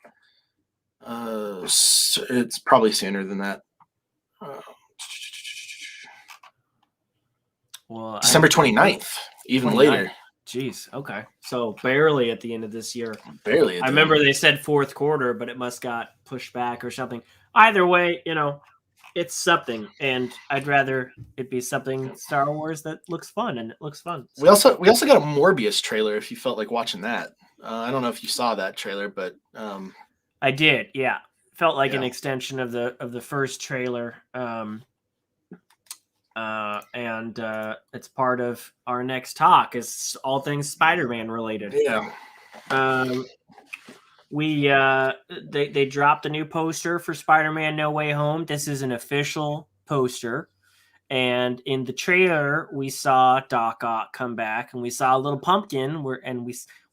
It's probably sooner than that. Well, December 29th, even 29th. Later. Jeez, okay. So barely at the end of this year. Barely. I remember they said fourth quarter, but it must got pushed back or something. Either way, it's something, and I'd rather it be something Star Wars that looks fun, and it looks fun. So. We also got a Morbius trailer if you felt like watching that. I don't know if you saw that trailer, but I did. Yeah, felt like an extension of the first trailer. And it's part of our next talk. Is all things Spider-Man related. Yeah. They dropped a new poster for Spider-Man No Way Home. This is an official poster, and in the trailer we saw Doc Ock come back, and we saw a little pumpkin.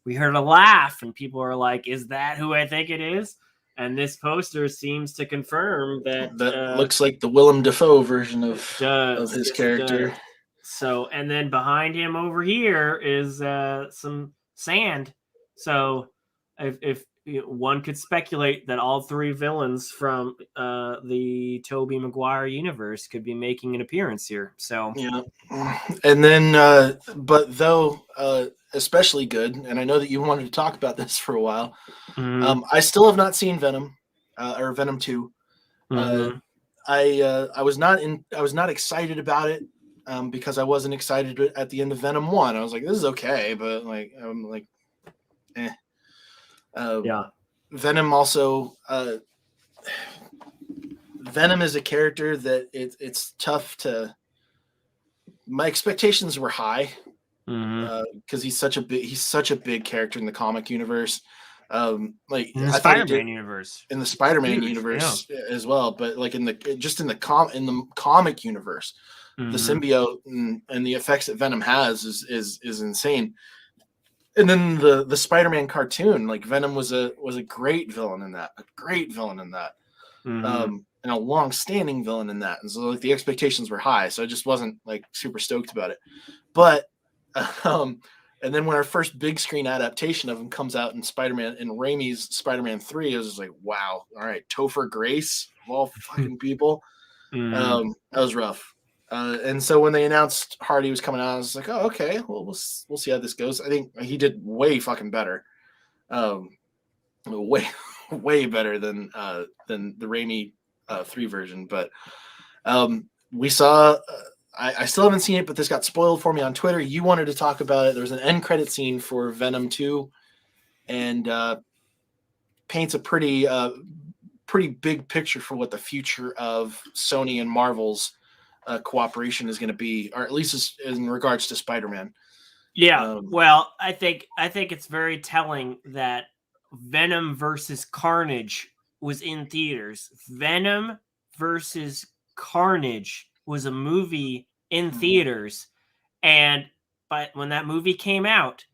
We heard a laugh, and people are like, "Is that who I think it is?" And this poster seems to confirm that looks like the Willem Dafoe version of his character. So, and then behind him over here is some sand. So, if one could speculate that all three villains from the Tobey Maguire universe could be making an appearance here. So yeah, and then but though especially good, and I know that you wanted to talk about this for a while. I still have not seen Venom or Venom 2. I was not excited about it because I wasn't excited at the end of Venom 1. I was like, this is okay, but like I'm like, eh. Venom also Venom is a character that it's tough to. My expectations were high because he's such a big character in the comic universe. Like in the Spider-Man universe, as well, but like in the comic universe, the symbiote and the effects that Venom has is insane. And then the Spider-Man cartoon, like Venom was a great villain in that, and a long-standing villain in that. And so like the expectations were high, so I just wasn't like super stoked about it. But and then when our first big screen adaptation of him comes out in Raimi's Spider-Man 3, I was just like, wow, all right, Topher Grace of all fucking people. That was rough. And so when they announced Hardy was coming out, I was like, oh, okay, well, we'll see how this goes. I think he did way fucking better. Way better than the Raimi 3 version. But we saw, I still haven't seen it, but this got spoiled for me on Twitter. You wanted to talk about it. There was an end credit scene for Venom 2. And paints a pretty big picture for what the future of Sony and Marvel's cooperation is going to be, or at least in regards to Spider-Man. Yeah, well, I think it's very telling that Venom versus Carnage was in theaters. Venom versus Carnage was a movie in theaters, but when that movie came out,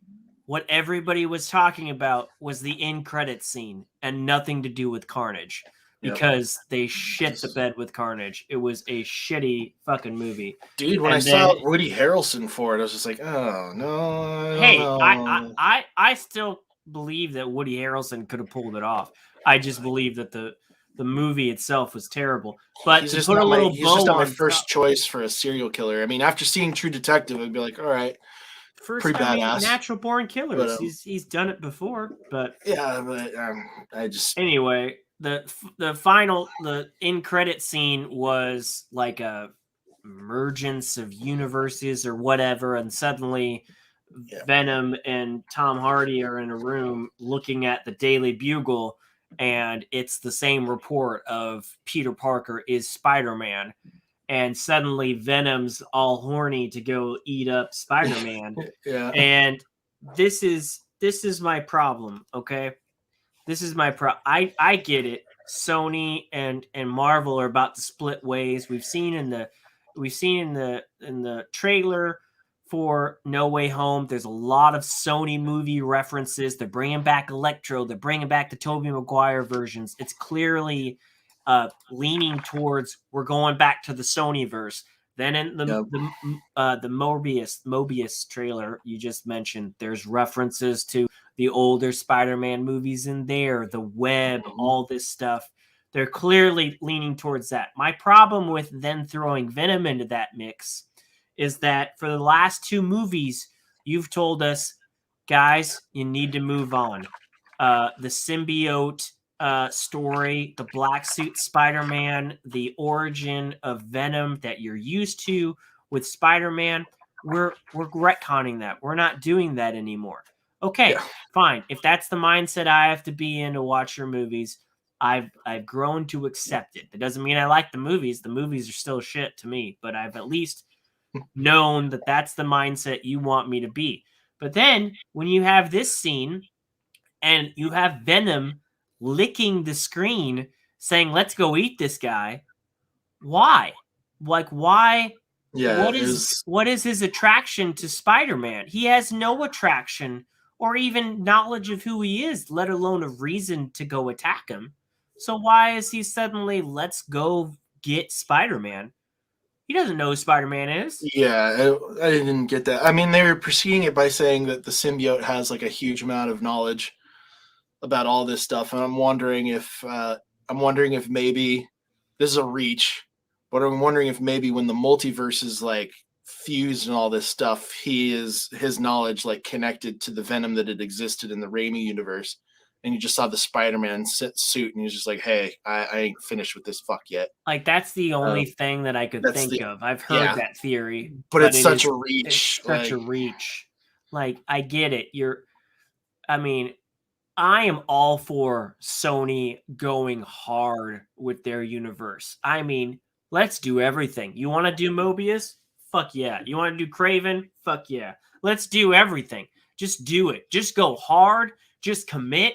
what everybody was talking about was the end credits scene and nothing to do with Carnage, because they shit the bed with Carnage. It was a shitty fucking movie. Dude, when I saw Woody Harrelson for it, I was just like, oh no. I still believe that Woody Harrelson could have pulled it off. I just believe that the movie itself was terrible. But he's to just put a little he's bow just not my on first choice for a serial killer. I mean, after seeing True Detective, I'd be like, all right, pretty badass. Natural Born Killers. But, he's done it before, but yeah, but I just anyway. The end credit scene was like a emergence of universes or whatever, and suddenly Venom and Tom Hardy are in a room looking at the Daily Bugle, and it's the same report of Peter Parker is Spider-Man, and suddenly Venom's all horny to go eat up Spider-Man. And this is my problem, okay? This is my I get it. Sony and Marvel are about to split ways. We've seen in the trailer for No Way Home, there's a lot of Sony movie references. They're bringing back Electro. They're bringing back the Tobey Maguire versions. It's clearly leaning towards we're going back to the Sonyverse. Then in the Morbius trailer you just mentioned, there's references to the older Spider-Man movies in there, the web, all this stuff. They're clearly leaning towards that. My problem with then throwing Venom into that mix is that for the last two movies, you've told us, guys, you need to move on. The symbiote story, the black suit Spider-Man, the origin of Venom that you're used to with Spider-Man, we're retconning that. We're not doing that anymore. Okay, fine. If that's the mindset I have to be in to watch your movies, I've grown to accept it. That doesn't mean I like the movies. The movies are still shit to me, but I've at least known that that's the mindset you want me to be. But then when you have this scene and you have Venom licking the screen saying, let's go eat this guy, why? Like, why? Yeah. What is his attraction to Spider-Man? He has no attraction or even knowledge of who he is, let alone a reason to go attack him. So why is he suddenly, let's go get Spider-Man? He doesn't know who Spider-Man is. Yeah, I didn't get that. I mean, they were proceeding it by saying that the symbiote has like a huge amount of knowledge about all this stuff, and I'm wondering if maybe this is a reach, but I'm wondering if maybe when the multiverse is like fused and all this stuff, his knowledge like connected to the Venom that had existed in the Raimi universe, and you just saw the Spider-Man suit, and he's just like, "Hey, I ain't finished with this fuck yet." Like that's the only thing that I could think of. I've heard that theory, but it's such a reach. It's such a reach. Like I get it. I am all for Sony going hard with their universe. I mean, let's do everything. You want to do Morbius? Fuck yeah. You want to do Craven? Fuck yeah. Let's do everything. Just do it. Just go hard. Just commit.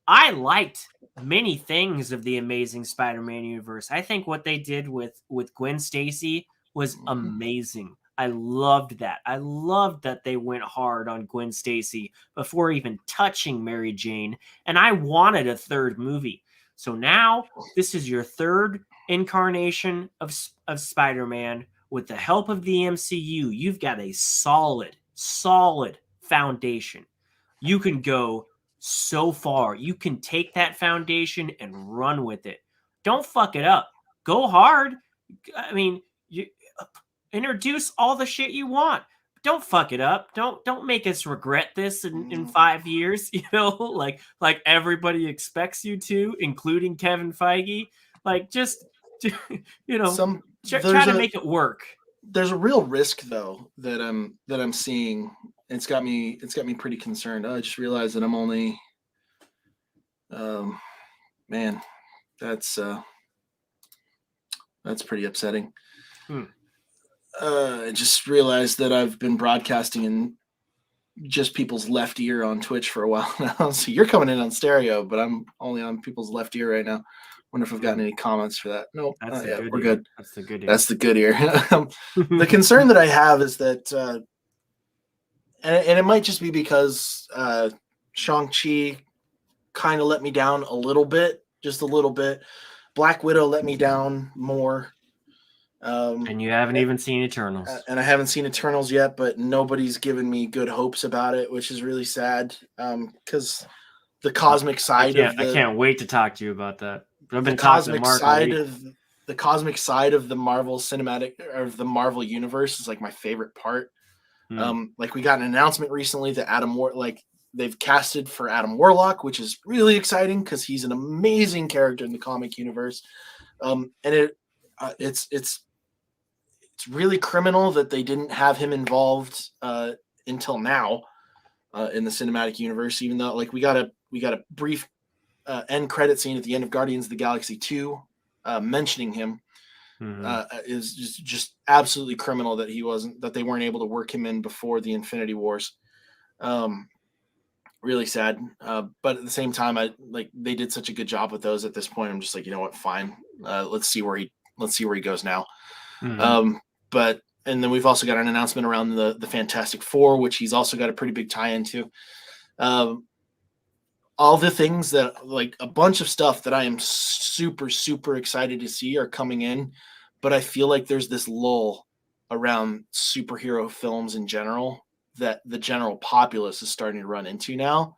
I liked many things of the Amazing Spider-Man universe. I think what they did with Gwen Stacy was amazing. I loved that. I loved that they went hard on Gwen Stacy before even touching Mary Jane, and I wanted a third movie. So now this is your third incarnation of Spider-Man. With the help of the MCU, you've got a solid foundation. You can go so far. You can take that foundation and run with it. Don't fuck it up. Go hard. I mean, you introduce all the shit you want. Don't fuck it up. Don't make us regret this in 5 years, like everybody expects you to, including Kevin Feige. Like just try to make it work. There's a real risk though that I'm seeing. It's got me pretty concerned. I just realized that I'm only Man, that's pretty upsetting. I just realized that I've been broadcasting in just people's left ear on Twitch for a while now. So you're coming in on stereo, but I'm only on people's left ear right now. Wonder if I've gotten any comments for that. Nope, not yet. We're good. That's the good ear. That's the good ear. The concern that I have is that, and it might just be because Shang-Chi kind of let me down a little bit, just a little bit. Black Widow let me down more. And you haven't even seen Eternals. And I haven't seen Eternals yet, but nobody's given me good hopes about it, which is really sad. Because the cosmic side I can't wait to talk to you about that. I've been talking to Mark the cosmic side of the Marvel cinematic or the Marvel universe is like my favorite part. Like we got an announcement recently that they've casted for Adam Warlock, which is really exciting because he's an amazing character in the comic universe. And it's really criminal that they didn't have him involved until now in the cinematic universe, even though like we got a brief end credit scene at the end of Guardians of the Galaxy 2 mentioning him. Is just absolutely criminal that they weren't able to work him in before the Infinity Wars. Really sad. But at the same time, they did such a good job with those at this point. I'm just like, you know what, fine. Let's see where he goes now. But and then we've also got an announcement around the Fantastic Four, which he's also got a pretty big tie into. All the things that like a bunch of stuff that I am super, super excited to see are coming in, but I feel like there's this lull around superhero films in general that the general populace is starting to run into now.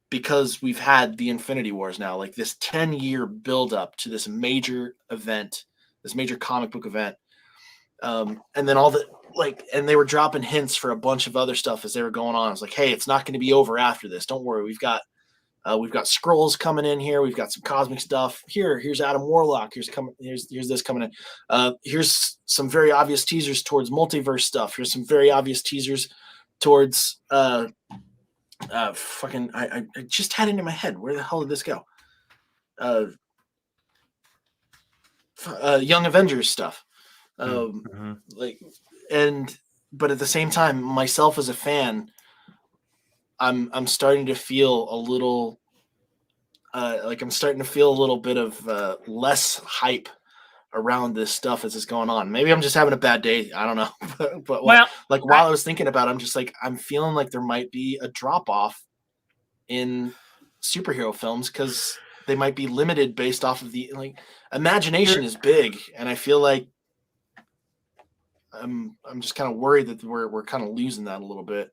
Because we've had the Infinity Wars now, like this 10-year buildup to this major event, this major comic book event. And then and they were dropping hints for a bunch of other stuff as they were going on. I was like, hey, it's not going to be over after this. Don't worry. We've got Skrulls coming in here. We've got some cosmic stuff here. Here's Adam Warlock. Here's this coming in. Here's some very obvious teasers towards multiverse stuff. Here's some very obvious teasers towards I just had it in my head. Where the hell did this go? Young Avengers stuff. But at the same time, myself as a fan, I'm starting to feel a little bit of less hype around this stuff as it's going on. Maybe I'm just having a bad day. I don't know. but while I was thinking about it, I'm just like, I'm feeling like there might be a drop off in superhero films because they might be limited based off of the imagination is big, and I feel like I'm just kind of worried that we're kind of losing that a little bit.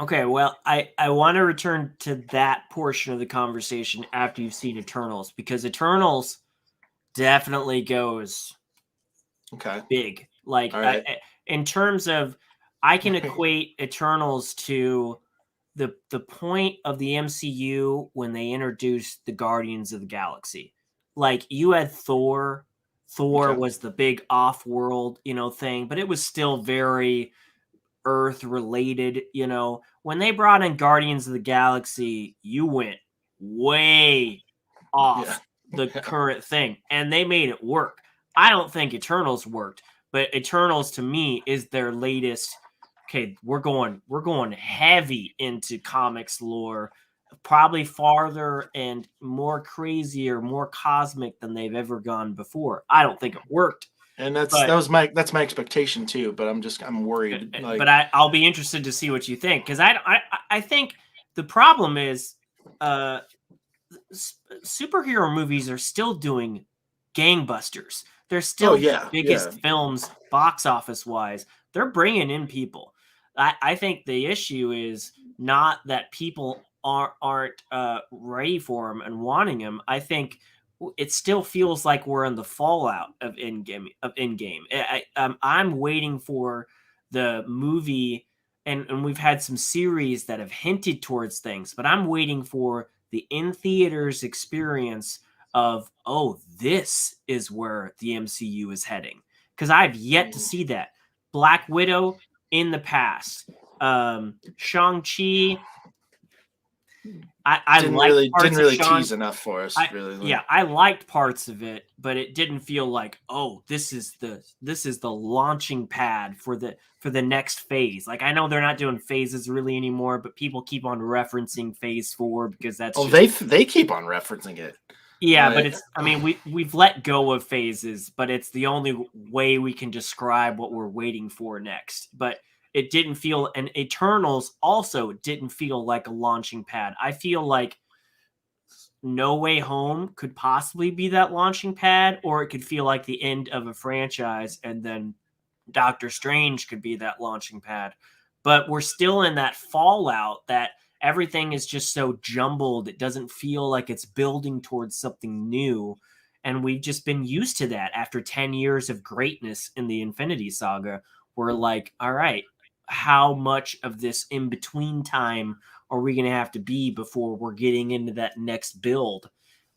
Okay, well, I want to return to that portion of the conversation after you've seen Eternals, because Eternals definitely goes big. Like right. In terms of, I can equate Eternals to the point of the MCU when they introduced the Guardians of the Galaxy. Like you had Thor. Thor was the big off-world, thing, but it was still very Earth-related, When they brought in Guardians of the Galaxy, you went way off the current thing, and they made it work. I don't think Eternals worked, but Eternals to me is their latest. Okay, we're going heavy into comics lore, probably farther and more crazier, more cosmic than they've ever gone before. I don't think it worked. And that's my expectation too, but I'm worried. But I'll be interested to see what you think, because I think the problem is superhero movies are still doing gangbusters. They're still the biggest films box office wise. They're bringing in people. I think the issue is not that people aren't ready for them and wanting them. I think it still feels like we're in the fallout of Endgame. I'm waiting for the movie, and we've had some series that have hinted towards things, but I'm waiting for the in-theaters experience of, oh, this is where the MCU is heading. Because I've yet to see that. Black Widow in the past. Shang-Chi, I didn't really tease enough for us. I liked parts of it, but it didn't feel like, oh, this is the launching pad for the next phase. Like, I know they're not doing phases really anymore, but people keep on referencing phase 4 because that's they keep on referencing it. Yeah, but we've let go of phases, but it's the only way we can describe what we're waiting for next. But it didn't feel, and Eternals also didn't feel like a launching pad. I feel like No Way Home could possibly be that launching pad, or it could feel like the end of a franchise, and then Doctor Strange could be that launching pad. But we're still in that fallout that everything is just so jumbled. It doesn't feel like it's building towards something new. And we've just been used to that after 10 years of greatness in the Infinity Saga. We're like, all right, how much of this in between time are we going to have to be before we're getting into that next build?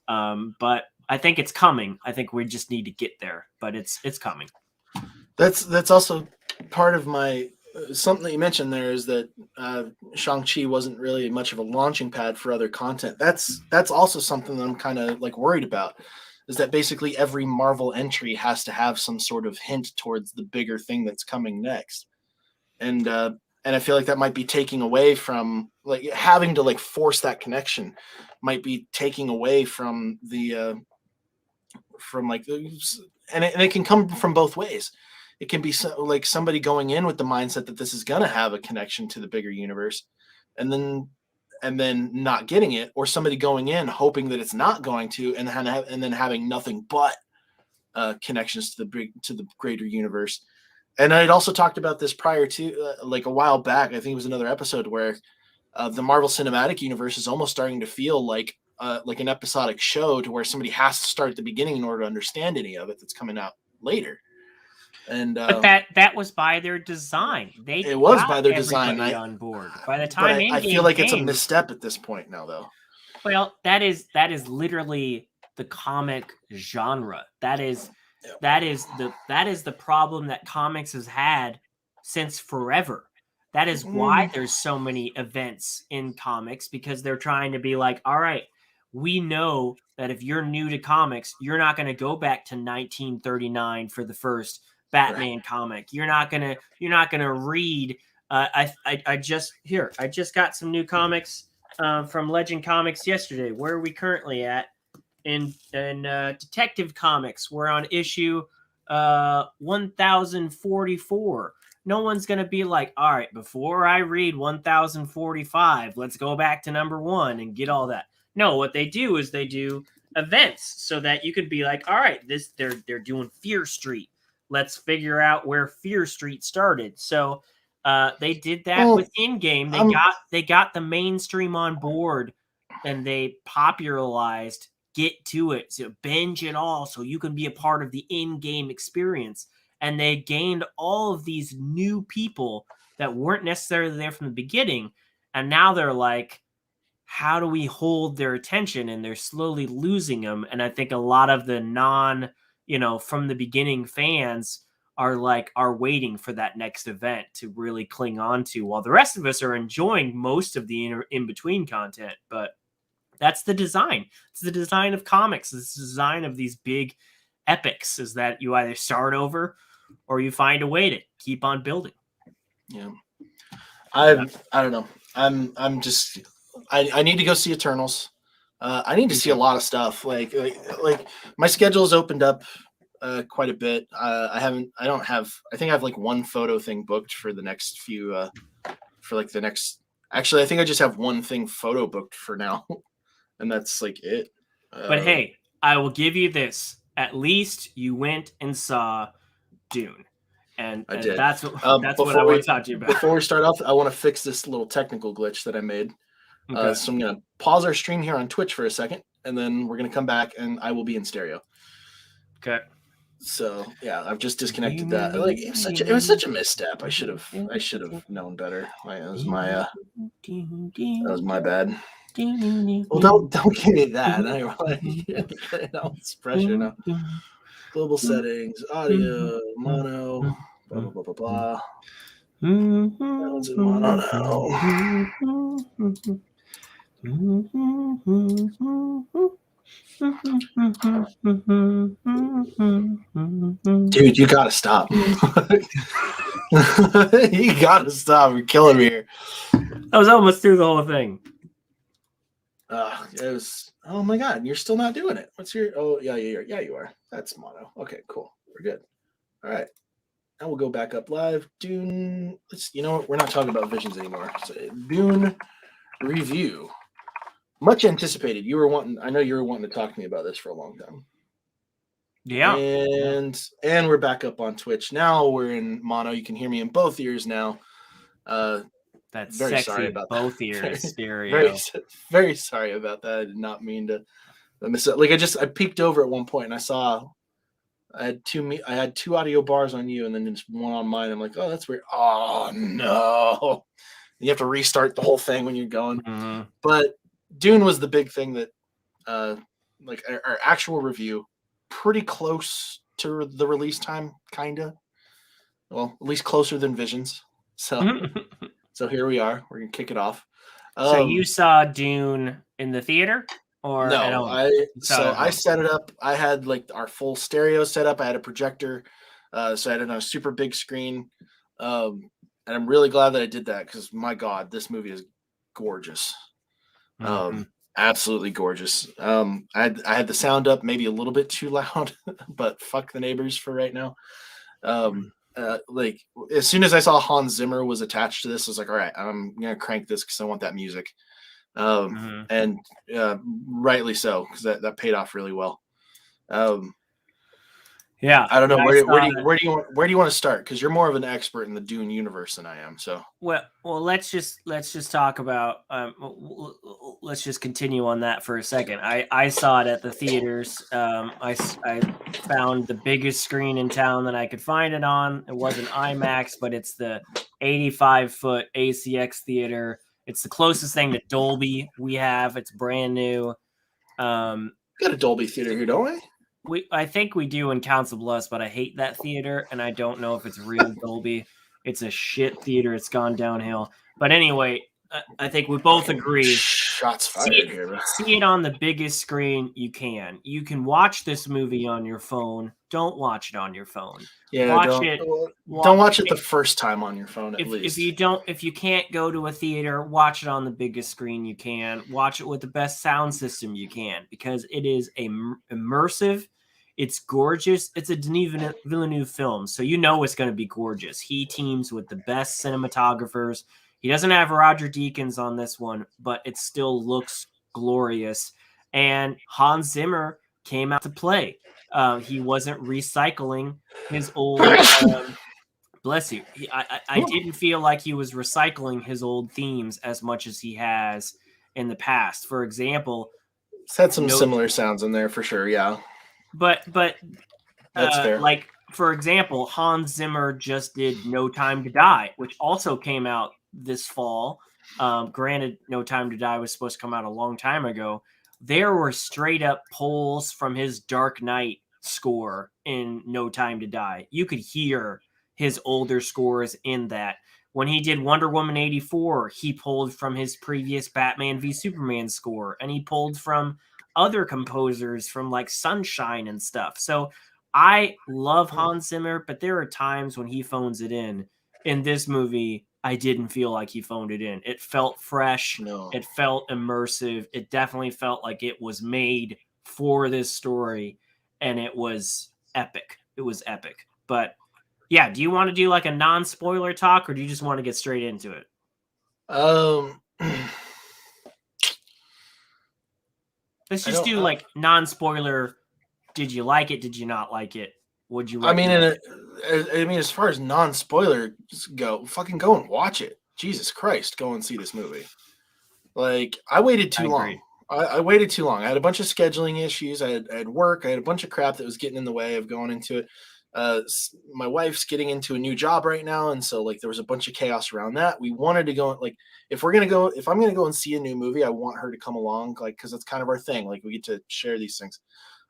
But I think it's coming. I think we just need to get there, but it's coming. That's also part of my something that you mentioned there is that Shang-Chi wasn't really much of a launching pad for other content. That's also something that I'm kind of like worried about, is that basically every Marvel entry has to have some sort of hint towards the bigger thing that's coming next. And I feel like that might be taking away from, like, having to like force that connection might be taking away from the and it can come from both ways. It can be like somebody going in with the mindset that this is going to have a connection to the bigger universe, and then not getting it, or somebody going in hoping that it's not going to, and then having nothing but connections to the greater universe. And I'd also talked about this prior to, like a while back. I think it was another episode where the Marvel Cinematic Universe is almost starting to feel like an episodic show, to where somebody has to start at the beginning in order to understand any of it that's coming out later. And but that was by their design. It was by their design. On board by the time. I feel like it's a misstep at this point now, though. Well, that is literally the comic genre. That is the problem that comics has had since forever. That is why there's so many events in comics, because they're trying to be like, all right, we know that if you're new to comics, you're not going to go back to 1939 for the first Batman comic. You're not gonna read. I just got some new comics from Legend Comics yesterday. Where are we currently at? In Detective Comics, we're on issue 1044. No one's going to be like, all right, before I read 1045, let's go back to number 1 and get all that. No, what they do is they do events so that you could be like, all right, they're doing Fear Street. Let's figure out where Fear Street started. So they did that with in-game. They got the mainstream on board, and they popularized get to it, so binge it all so you can be a part of the in-game experience. And they gained all of these new people that weren't necessarily there from the beginning, and now they're like, how do we hold their attention? And they're slowly losing them. And I think a lot of the from the beginning fans are waiting for that next event to really cling on to, while the rest of us are enjoying most of the in-between content. But that's the design. It's the design of comics. It's the design of these big epics, is that you either start over or you find a way to keep on building. Yeah. I don't know. I'm just, I need to go see Eternals. I need to see a lot of stuff. Like my schedule's opened up quite a bit. I think I have like one photo thing booked for the next few, actually, I think I just have one thing photo booked for now. And that's like it. But hey, I will give you this. At least you went and saw Dune. And I did. That's what I want to talk to you about. Before we start off, I want to fix this little technical glitch that I made. Okay. So I'm going to pause our stream here on Twitch for a second, and then we're going to come back, and I will be in stereo. Okay. So yeah, I've just disconnected that. Like it was such a misstep. I should have known better. That was my bad. Well, don't give me that. It's pressure now. Global settings, audio, mono, blah blah blah blah blah. That was in mono now. Dude, you gotta stop. You gotta stop. You're killing me here. I was almost through the whole thing. It was. Oh my god, you're still not doing it. What's your? Oh yeah, you are. That's mono. Okay, cool. We're good. All right. Now we'll go back up live. Dune. You know what? We're not talking about visions anymore. So, Dune review. Much anticipated. I know you were wanting to talk to me about this for a long time. Yeah. And we're back up on Twitch. Now we're in mono. You can hear me in both ears now. That's very sexy. Sorry about both that. ears stereo. Very sorry about that. I did not mean to miss it. Like I peeked over at one point and I saw I had two audio bars on you and then just one on mine. I'm like, oh, that's weird. Oh no. You have to restart the whole thing when you're going. Mm-hmm. But Dune was the big thing that like our actual review pretty close to the release time, kinda. Well, at least closer than Visions. So so here we are. We're gonna kick it off. So you saw Dune in the theater or no, at home? I set it up. I had like our full stereo set up. I had a projector, so I had it on a super big screen. And I'm really glad that I did that because my God, this movie is gorgeous. Absolutely gorgeous. I had the sound up maybe a little bit too loud, but fuck the neighbors for right now. Like as soon as I saw Hans Zimmer was attached to this, I was like, all right, I'm gonna crank this because I want that music. And rightly so because that paid off really well. Yeah, I don't know where do you want to start because you're more of an expert in the Dune universe than I am. So well, let's just talk about let's just continue on that for a second. I saw it at the theaters. I found the biggest screen in town that I could find it on. It wasn't IMAX, but it's the 85-foot ACX theater. It's the closest thing to Dolby we have. It's brand new. We got a Dolby theater here, don't we? I think we do in Council Bluffs, but I hate that theater, and I don't know if it's real Dolby. It's a shit theater. It's gone downhill. But anyway, I think we both agree. Shots fired here. See it on the biggest screen you can. You can watch this movie on your phone. Don't watch it on your phone. Yeah, don't watch it the first time on your phone at least. If you can't go to a theater, watch it on the biggest screen you can. Watch it with the best sound system you can because it is immersive. It's gorgeous. It's a Denis Villeneuve film, so you know it's going to be gorgeous. He teams with the best cinematographers. He doesn't have Roger Deakins on this one, but it still looks glorious. And Hans Zimmer came out to play. He wasn't recycling his old. Bless you. I didn't feel like he was recycling his old themes as much as he has in the past. For example, it's had some similar sounds in there for sure. Yeah. But that's fair. Like for example, Hans Zimmer just did No Time to Die, which also came out this fall. Granted, No Time to Die was supposed to come out a long time ago. There were straight up pulls from his Dark Knight score in No Time to Die. You could hear his older scores in that. When he did Wonder Woman 84, he pulled from his previous Batman v Superman score, and he pulled from other composers from like Sunshine and stuff. So I love Hans Zimmer, but there are times when he phones it in. In this movie, I didn't feel like he phoned it in. It felt fresh. No. It felt immersive. It definitely felt like it was made for this story, and it was epic. It was epic. But yeah, do you want to do like a non-spoiler talk, or do you just want to get straight into it? Let's just do like non-spoiler. Did you like it? Did you not like it? Would you? I mean, as far as non-spoiler go, fucking go and watch it. Jesus Christ, go and see this movie. Like, I waited too long. I waited too long. I had a bunch of scheduling issues. I had work. I had a bunch of crap that was getting in the way of going into it. My wife's getting into a new job right now, and so like there was a bunch of chaos around that. We wanted to go like if I'm gonna go and see a new movie, I want her to come along, like because that's kind of our thing. Like we get to share these things,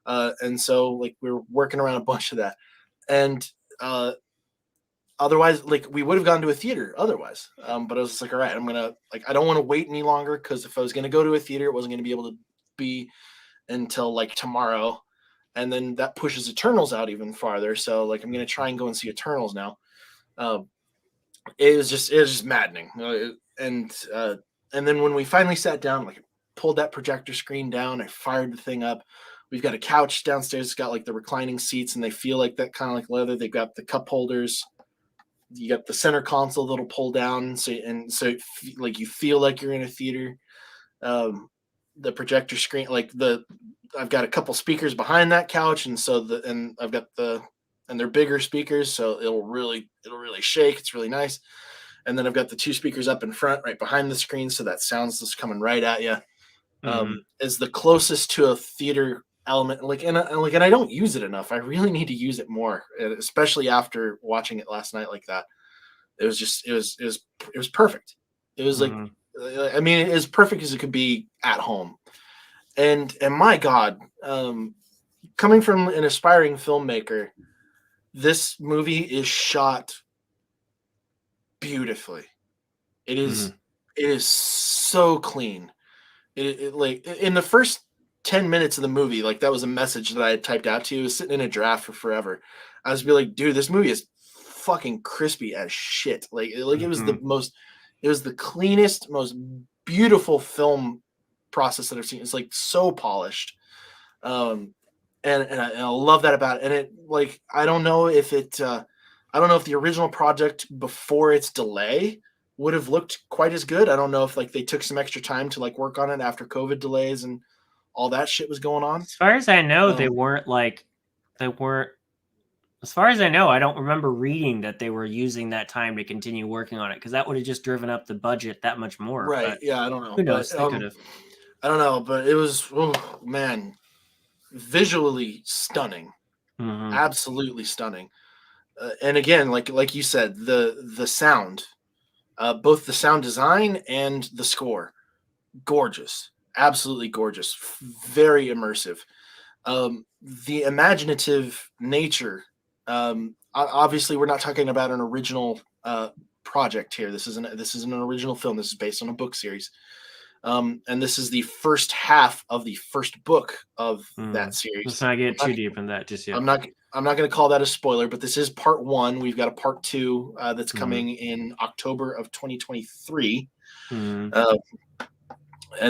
and so like we're working around a bunch of that, and otherwise, like, we would have gone to a theater otherwise. But I was just like, all right, I'm gonna, like, I don't want to wait any longer, because if I was gonna go to a theater, it wasn't gonna be able to be until like tomorrow, and then that pushes Eternals out even farther. So like, I'm gonna try and go and see Eternals now. It was just maddening. And then when we finally sat down, like, I pulled that projector screen down, I fired the thing up. We've got a couch downstairs. It's got like the reclining seats, and they feel like that, kind of like leather. They've got the cup holders. You got the center console that'll pull down, so like you feel like you're in a theater. The projector screen, like I've got a couple speakers behind that couch, and I've got and they're bigger speakers, so it'll really shake. It's really nice. And then I've got the 2 speakers up in front, right behind the screen, so that sound's just coming right at you. Is the closest to a theater element. And I don't use it enough. I really need to use it more, especially after watching it last night like that. It was perfect. It was like, I mean, as perfect as it could be at home. And my God, coming from an aspiring filmmaker, this movie is shot beautifully. It is so clean. It like, in the first 10 minutes of the movie, like, that was a message that I had typed out to you. It was sitting in a draft for forever. I was like, dude, this movie is fucking crispy as shit. Like it was the cleanest, most beautiful film process that I've seen. It's like so polished. And I love that about it. And it, like, I don't know if the original project before its delay would have looked quite as good. I don't know if, like, they took some extra time to, like, work on it after COVID delays and all that shit was going on. As far as I know, as far as I know, I don't remember reading that they were using that time to continue working on it, because that would have just driven up the budget that much more. Right. But yeah. I don't know. Who knows? They could have. I don't know, but it was, oh man, visually stunning. Absolutely stunning. And again, like you said, the sound, both the sound design and the score, gorgeous, absolutely gorgeous, very immersive. The imaginative nature. Obviously, we're not talking about an original project here. This isn't an original film. This is based on a book series. And this is the first half of the first book of that series. Let's not get too deep in that just yet. I'm not going to call that a spoiler, but this is part 1. We've got a part 2 that's coming in October of 2023. And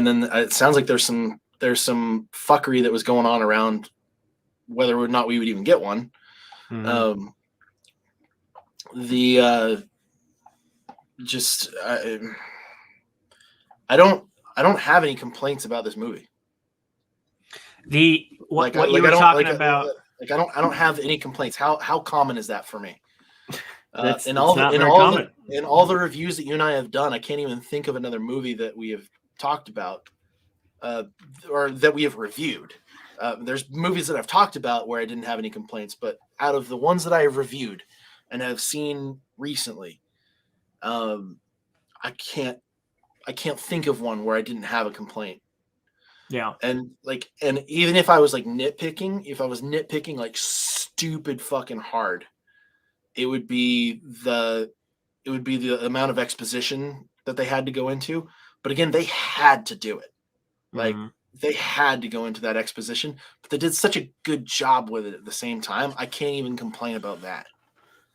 then it sounds like there's some fuckery that was going on around whether or not we would even get one. I don't have any complaints about this movie. What you were talking about. Like, I don't have any complaints. How common is that for me? In all the reviews that you and I have done, I can't even think of another movie that we have talked about, or that we have reviewed. There's movies that I've talked about where I didn't have any complaints, but out of the ones that I have reviewed and have seen recently, I can't think of one where I didn't have a complaint. Yeah. And even if I was nitpicking like stupid fucking hard, it would be the amount of exposition that they had to go into. But again, they had to do it. Like, they had to go into that exposition, but they did such a good job with it at the same time. I can't even complain about that.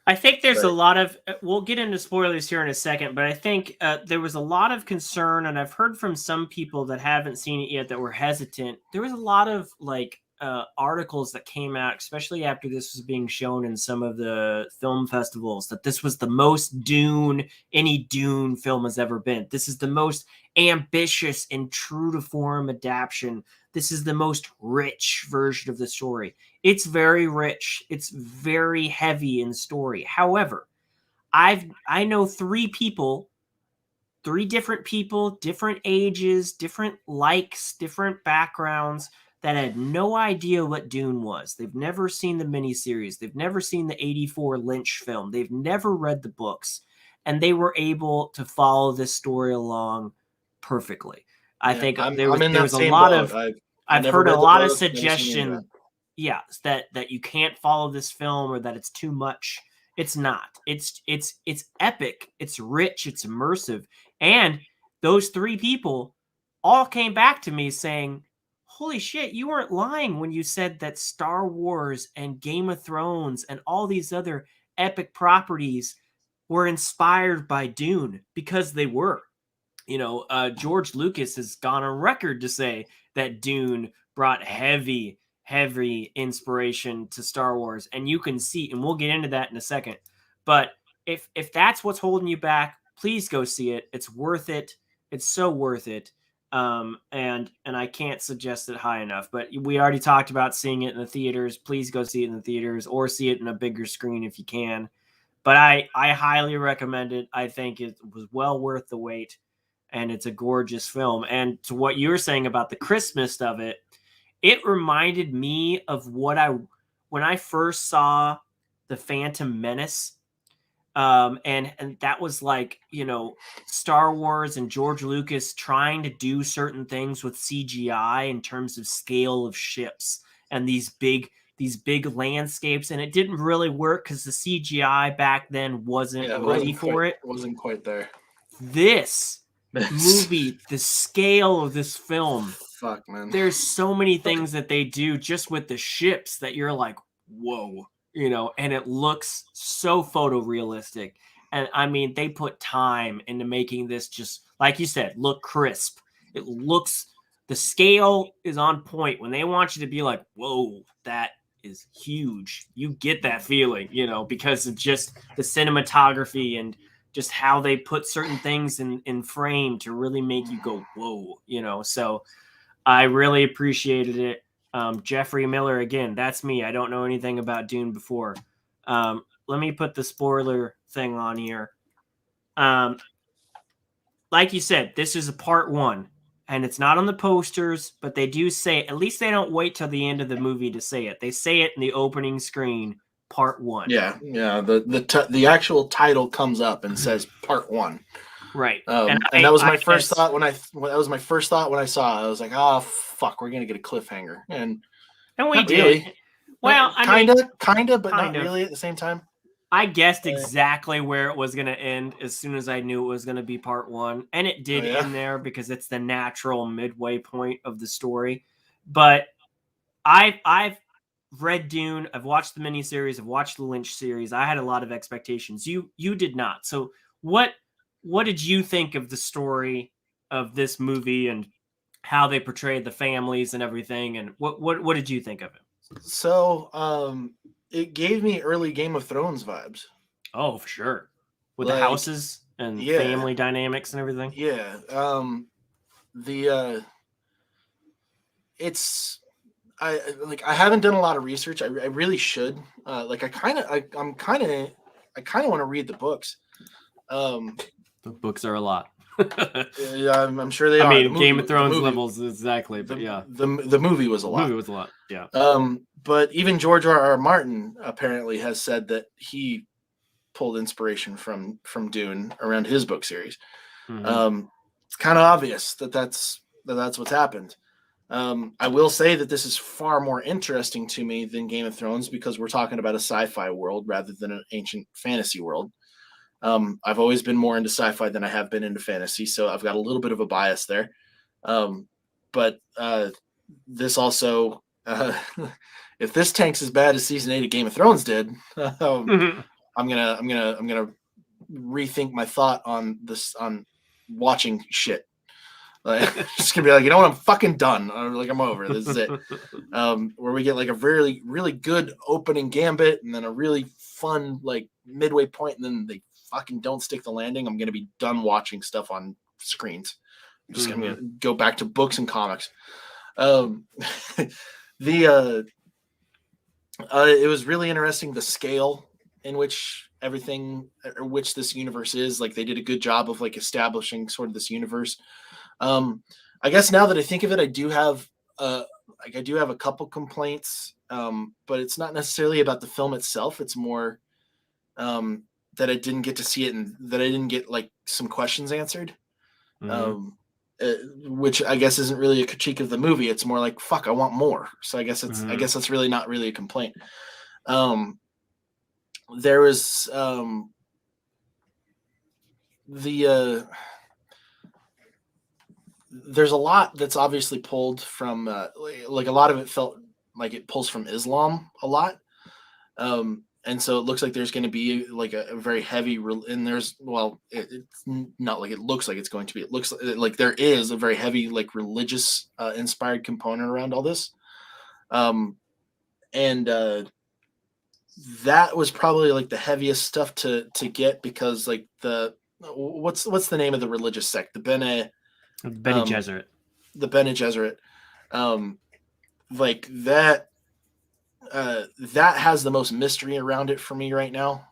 I think there's a lot of, we'll get into spoilers here in a second, but I think there was a lot of concern, and I've heard from some people that haven't seen it yet that were hesitant. There was a lot of articles that came out, especially after this was being shown in some of the film festivals, that this was the most Dune any Dune film has ever been. This is the most ambitious and true to form adaptation. This is the most rich version of the story. It's very rich. It's very heavy in story. However, I know 3 different people, different ages, different likes, different backgrounds, that had no idea what Dune was. They've never seen the miniseries. They've never seen the 1984 Lynch film. They've never read the books. And they were able to follow this story along perfectly. I think there was a lot of... I've heard a lot of suggestion, that you can't follow this film, or that it's too much. It's not. It's epic. It's rich. It's immersive. And those three people all came back to me saying, holy shit, you weren't lying when you said that Star Wars and Game of Thrones and all these other epic properties were inspired by Dune, because they were. George Lucas has gone on record to say that Dune brought heavy inspiration to Star Wars, and you can see, and we'll get into that in a second. But if that's what's holding you back, please go see it. It's worth it. It's so worth it. And I can't suggest it high enough. But we already talked about seeing it in the theaters. Please go see it in the theaters, or see it in a bigger screen if you can. But I highly recommend it. I think it was well worth the wait, and it's a gorgeous film. And to what you were saying about the Christmas of it, it reminded me of when I first saw The Phantom Menace. And that was like, Star Wars and George Lucas trying to do certain things with CGI in terms of scale of ships and these big landscapes, and it didn't really work because the CGI back then wasn't ready for it. It wasn't quite there. This movie, the scale of this film, fuck, man. There's so many things that they do just with the ships that you're like, whoa, and it looks so photorealistic. And I mean, they put time into making this, just like you said, look crisp. It looks, the scale is on point. When they want you to be like, whoa, that is huge, you get that feeling, because it's just the cinematography and just how they put certain things in frame to really make you go, whoa, so I really appreciated it. Jeffrey Miller, again, that's me. I don't know anything about Dune before. Let me put the spoiler thing on here. Like you said, this is a part 1, and it's not on the posters, but they do say, at least they don't wait till the end of the movie to say it. They say it in the opening screen, part 1. Yeah. The actual title comes up and says part 1. Right. And that was my first thought when I saw it. I was like, oh fuck, we're gonna get a cliffhanger. And we did. Really. Well, kinda, but not really at the same time. I guessed exactly where it was gonna end as soon as I knew it was gonna be part 1, and it did end there because it's the natural midway point of the story. But I've read Dune. I've watched the miniseries. I've watched the Lynch series. I had a lot of expectations. You did not. So what did you think of the story of this movie and how they portrayed the families and everything? And what did you think of it? So, it gave me early Game of Thrones vibes. Oh, for sure. With the houses and family dynamics and everything. Yeah. I haven't done a lot of research. I really should. I kind of want to read the books. The books are a lot. Yeah, I'm sure they are. I mean, Game of Thrones levels exactly, but the movie was a lot. The movie was a lot, yeah. But even George R.R. Martin apparently has said that he pulled inspiration from Dune around his book series. Mm-hmm. It's kind of obvious that's what's happened. I will say that this is far more interesting to me than Game of Thrones because we're talking about a sci-fi world rather than an ancient fantasy world. I've always been more into sci-fi than I have been into fantasy, so I've got a little bit of a bias there. But this also, if this tanks as bad as season 8 of Game of Thrones did, I'm gonna rethink my thought on this, on watching shit. Just gonna be like, you know what? I'm fucking done. I'm over. This is it. Where we get like a really, really good opening gambit, and then a really fun midway point, and then they fucking don't stick the landing. I'm gonna be done watching stuff on screens. I'm just gonna go back to books and comics. It was really interesting, the scale in which this universe is. They did a good job of establishing sort of this universe. I guess now that I think of it, I do have a couple complaints, but it's not necessarily about the film itself. It's more that I didn't get to see it and that I didn't get some questions answered, which I guess isn't really a critique of the movie. It's more like, fuck, I want more. So I guess that's really not really a complaint. there was there's a lot that's obviously pulled from like a lot of it felt like it pulls from Islam a lot. And so it looks like there's going to be like a very heavy and there's it's not like it looks like it's going to be. It looks like there is a very heavy like religious inspired component around all this. And that was probably like the heaviest stuff to get, because like what's the name of the religious sect? The Bene Gesserit. The Bene Gesserit. Like that has the most mystery around it for me right now.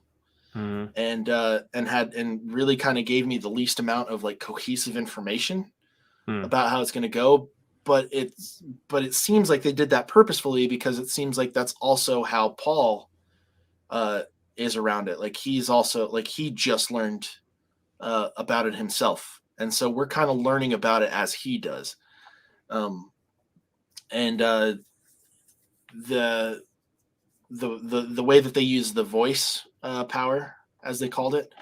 Mm-hmm. And really kind of gave me the least amount of like cohesive information about how it's going to go. But it seems like they did that purposefully, because it seems like that's also how Paul is around it. Like he's also like he just learned about it himself, and so we're kind of learning about it as he does. And the way that they use the voice power, as they called it,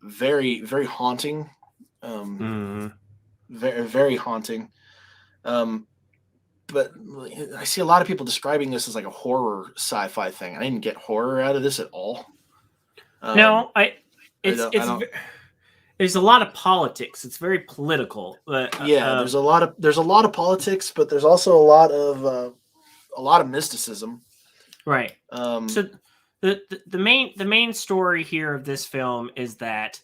very very haunting, very very haunting. But I see a lot of people describing this as like a horror sci-fi thing. I didn't get horror out of this at all. No, there's a lot of politics. It's very political. There's a lot of politics, but there's also a lot of mysticism. Right. So the main story here of this film is that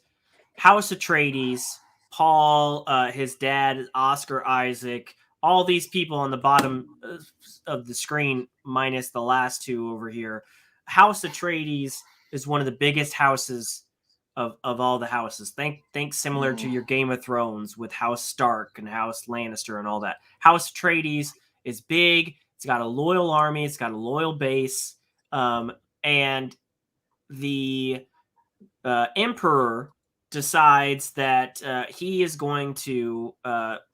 House Atreides, Paul, his dad, Oscar Isaac, all these people on the bottom of the screen, minus the last two over here. House Atreides is one of the biggest houses of all the houses. Think similar to your Game of Thrones with House Stark and House Lannister and all that. House Atreides is big. It's got a loyal army. It's got a loyal base. And the Emperor decides that he is going to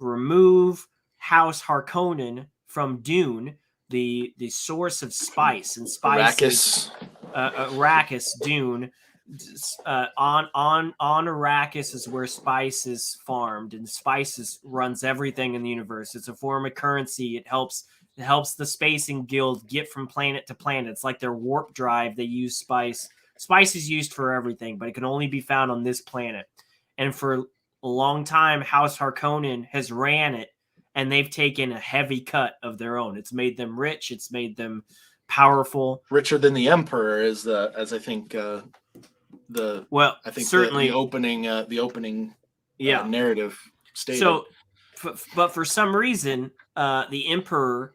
remove House Harkonnen from Dune, the source of spice and spices. Arrakis, Dune. On Arrakis is where spice is farmed, and spices runs everything in the universe. It's a form of currency. It helps the Spacing Guild get from planet to planet. It's like their warp drive. They use spice. Spice is used for everything, but it can only be found on this planet. And for a long time, House Harkonnen has ran it, and they've taken a heavy cut of their own. It's made them rich. It's made them powerful. Richer than the Emperor is I think certainly the opening narrative stated. So, but for some reason, the Emperor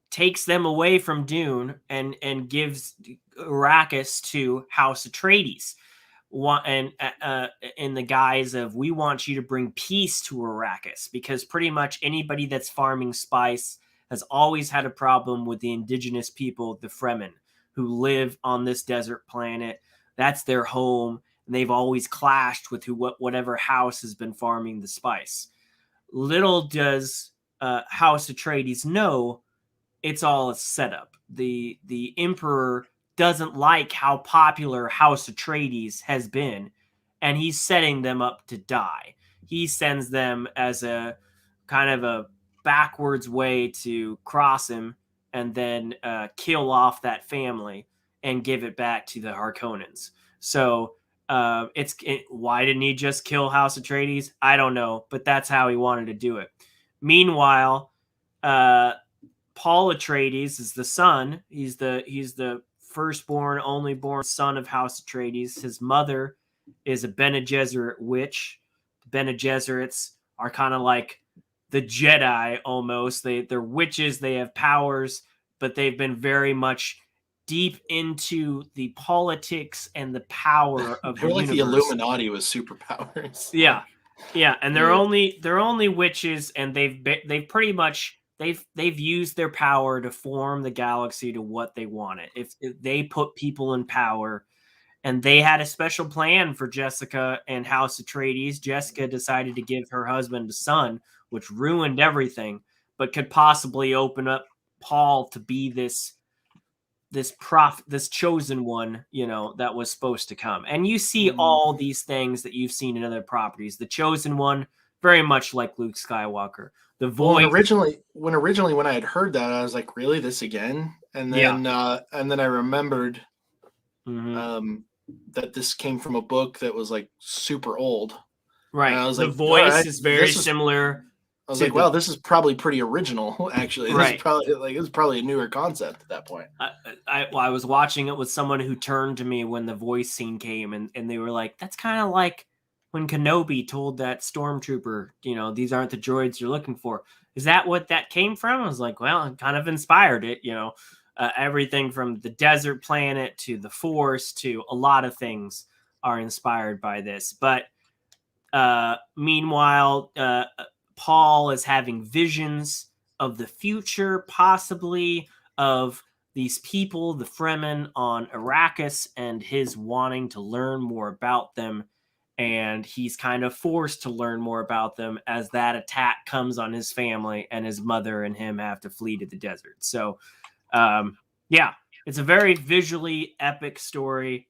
takes them away from Dune and gives Arrakis to House Atreides, and in the guise of, we want you to bring peace to Arrakis, because pretty much anybody that's farming spice has always had a problem with the indigenous people, the Fremen, who live on this desert planet. That's their home, and they've always clashed with whatever house has been farming the spice. Little does House Atreides know, it's all a setup. The Emperor doesn't like how popular House Atreides has been, and he's setting them up to die. He sends them as a kind of a backwards way to cross him and then kill off that family and give it back to the Harkonnens. So why didn't he just kill House Atreides? I don't know, but that's how he wanted to do it. Meanwhile, Paul Atreides is the son. He's the firstborn, only born son of House Atreides. His mother is a Bene Gesserit witch. The Bene Gesserits are kind of like the Jedi almost. They're witches. They have powers, but they've been very much deep into the politics and the power of the universe. They're like the Illuminati with superpowers. Yeah, and they're only witches, and they've pretty much they've used their power to form the galaxy to what they wanted. If they put people in power, and they had a special plan for Jessica and House Atreides. Jessica decided to give her husband a son, which ruined everything, but could possibly open up Paul to be this this chosen one, that was supposed to come. And you see all these things that you've seen in other properties. The chosen one, very much like Luke Skywalker. The voice. When I had heard that, I was like, really, this again? And then I remembered that this came from a book that was like super old. Right. And I was the voice is very similar. I was like, wow, this is probably pretty original, actually. This is probably a newer concept at that point. I was watching it with someone who turned to me when the voice scene came, and they were like, that's kind of like when Kenobi told that stormtrooper, these aren't the droids you're looking for. Is that what that came from? I was like, well, it kind of inspired it, everything from the desert planet to the Force to a lot of things are inspired by this. But meanwhile, Paul is having visions of the future, possibly of these people, the Fremen on Arrakis, and his wanting to learn more about them. And he's kind of forced to learn more about them as that attack comes on his family, and his mother and him have to flee to the desert. So, it's a very visually epic story.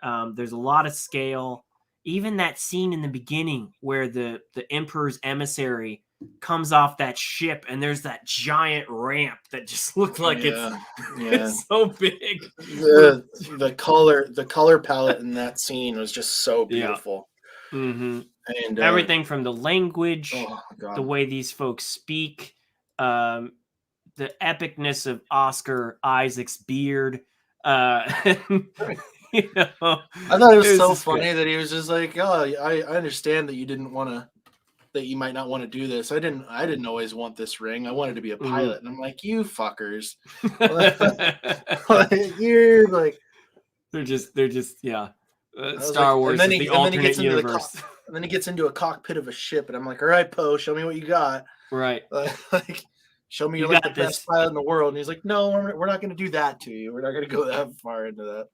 There's a lot of scale. Even that scene in the beginning where the Emperor's emissary comes off that ship, and there's that giant ramp that just looked like it's so big. The color palette in that scene was just so beautiful. Yeah. Mm-hmm. And everything from the language, the way these folks speak, the epicness of Oscar Isaac's beard. I thought it was so funny that he was just like, "Oh, I understand that you might not want to do this. I didn't always want this ring. I wanted to be a pilot." And I'm like, "You fuckers!" You're like, they're just Star Wars is the alternate universe. And then he gets into a cockpit of a ship, and I'm like, "All right, Poe, show me what you got." Right. Like, show me you're like the best pilot in the world. And he's like, "No, we're not going to do that to you. We're not going to go that far into that."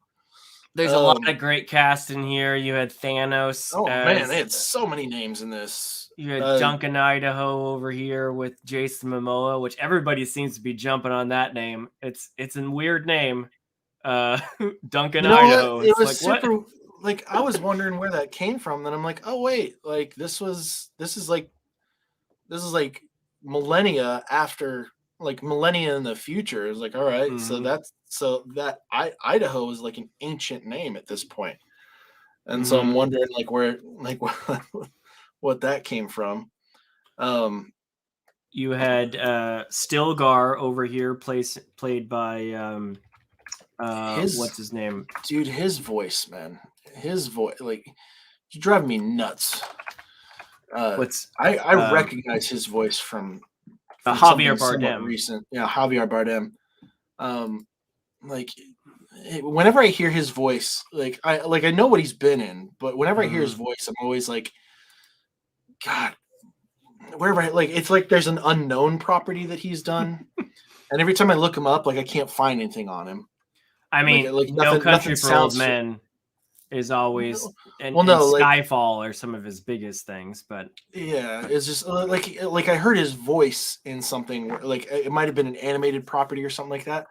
There's a lot of great cast in here. You had Thanos. Oh man, they had so many names in this. You had Duncan Idaho over here with Jason Momoa, which everybody seems to be jumping on that name. It's a weird name, Duncan Idaho. What? It was like, super. What? Like, I was wondering where that came from. Then I'm like, oh wait, like this is like millennia after. Like millennia in the future. It was like, all right, so that Idaho is like an ancient name at this point. And so I'm wondering like where, like what that came from. You had Stilgar over here, played by what's his name? Dude, his voice, man. His voice, like, you drive me nuts. I recognize his voice from Javier Bardem. Recent, Javier Bardem. Like, whenever I hear his voice, I know what he's been in, but whenever I hear his voice, I'm always like, God, wherever it's like there's an unknown property that he's done, and every time I look him up, like I can't find anything on him. I mean, No Country for Old Men is always Skyfall are some of his biggest things, but it's just like I heard his voice in something like it might have been an animated property or something like that,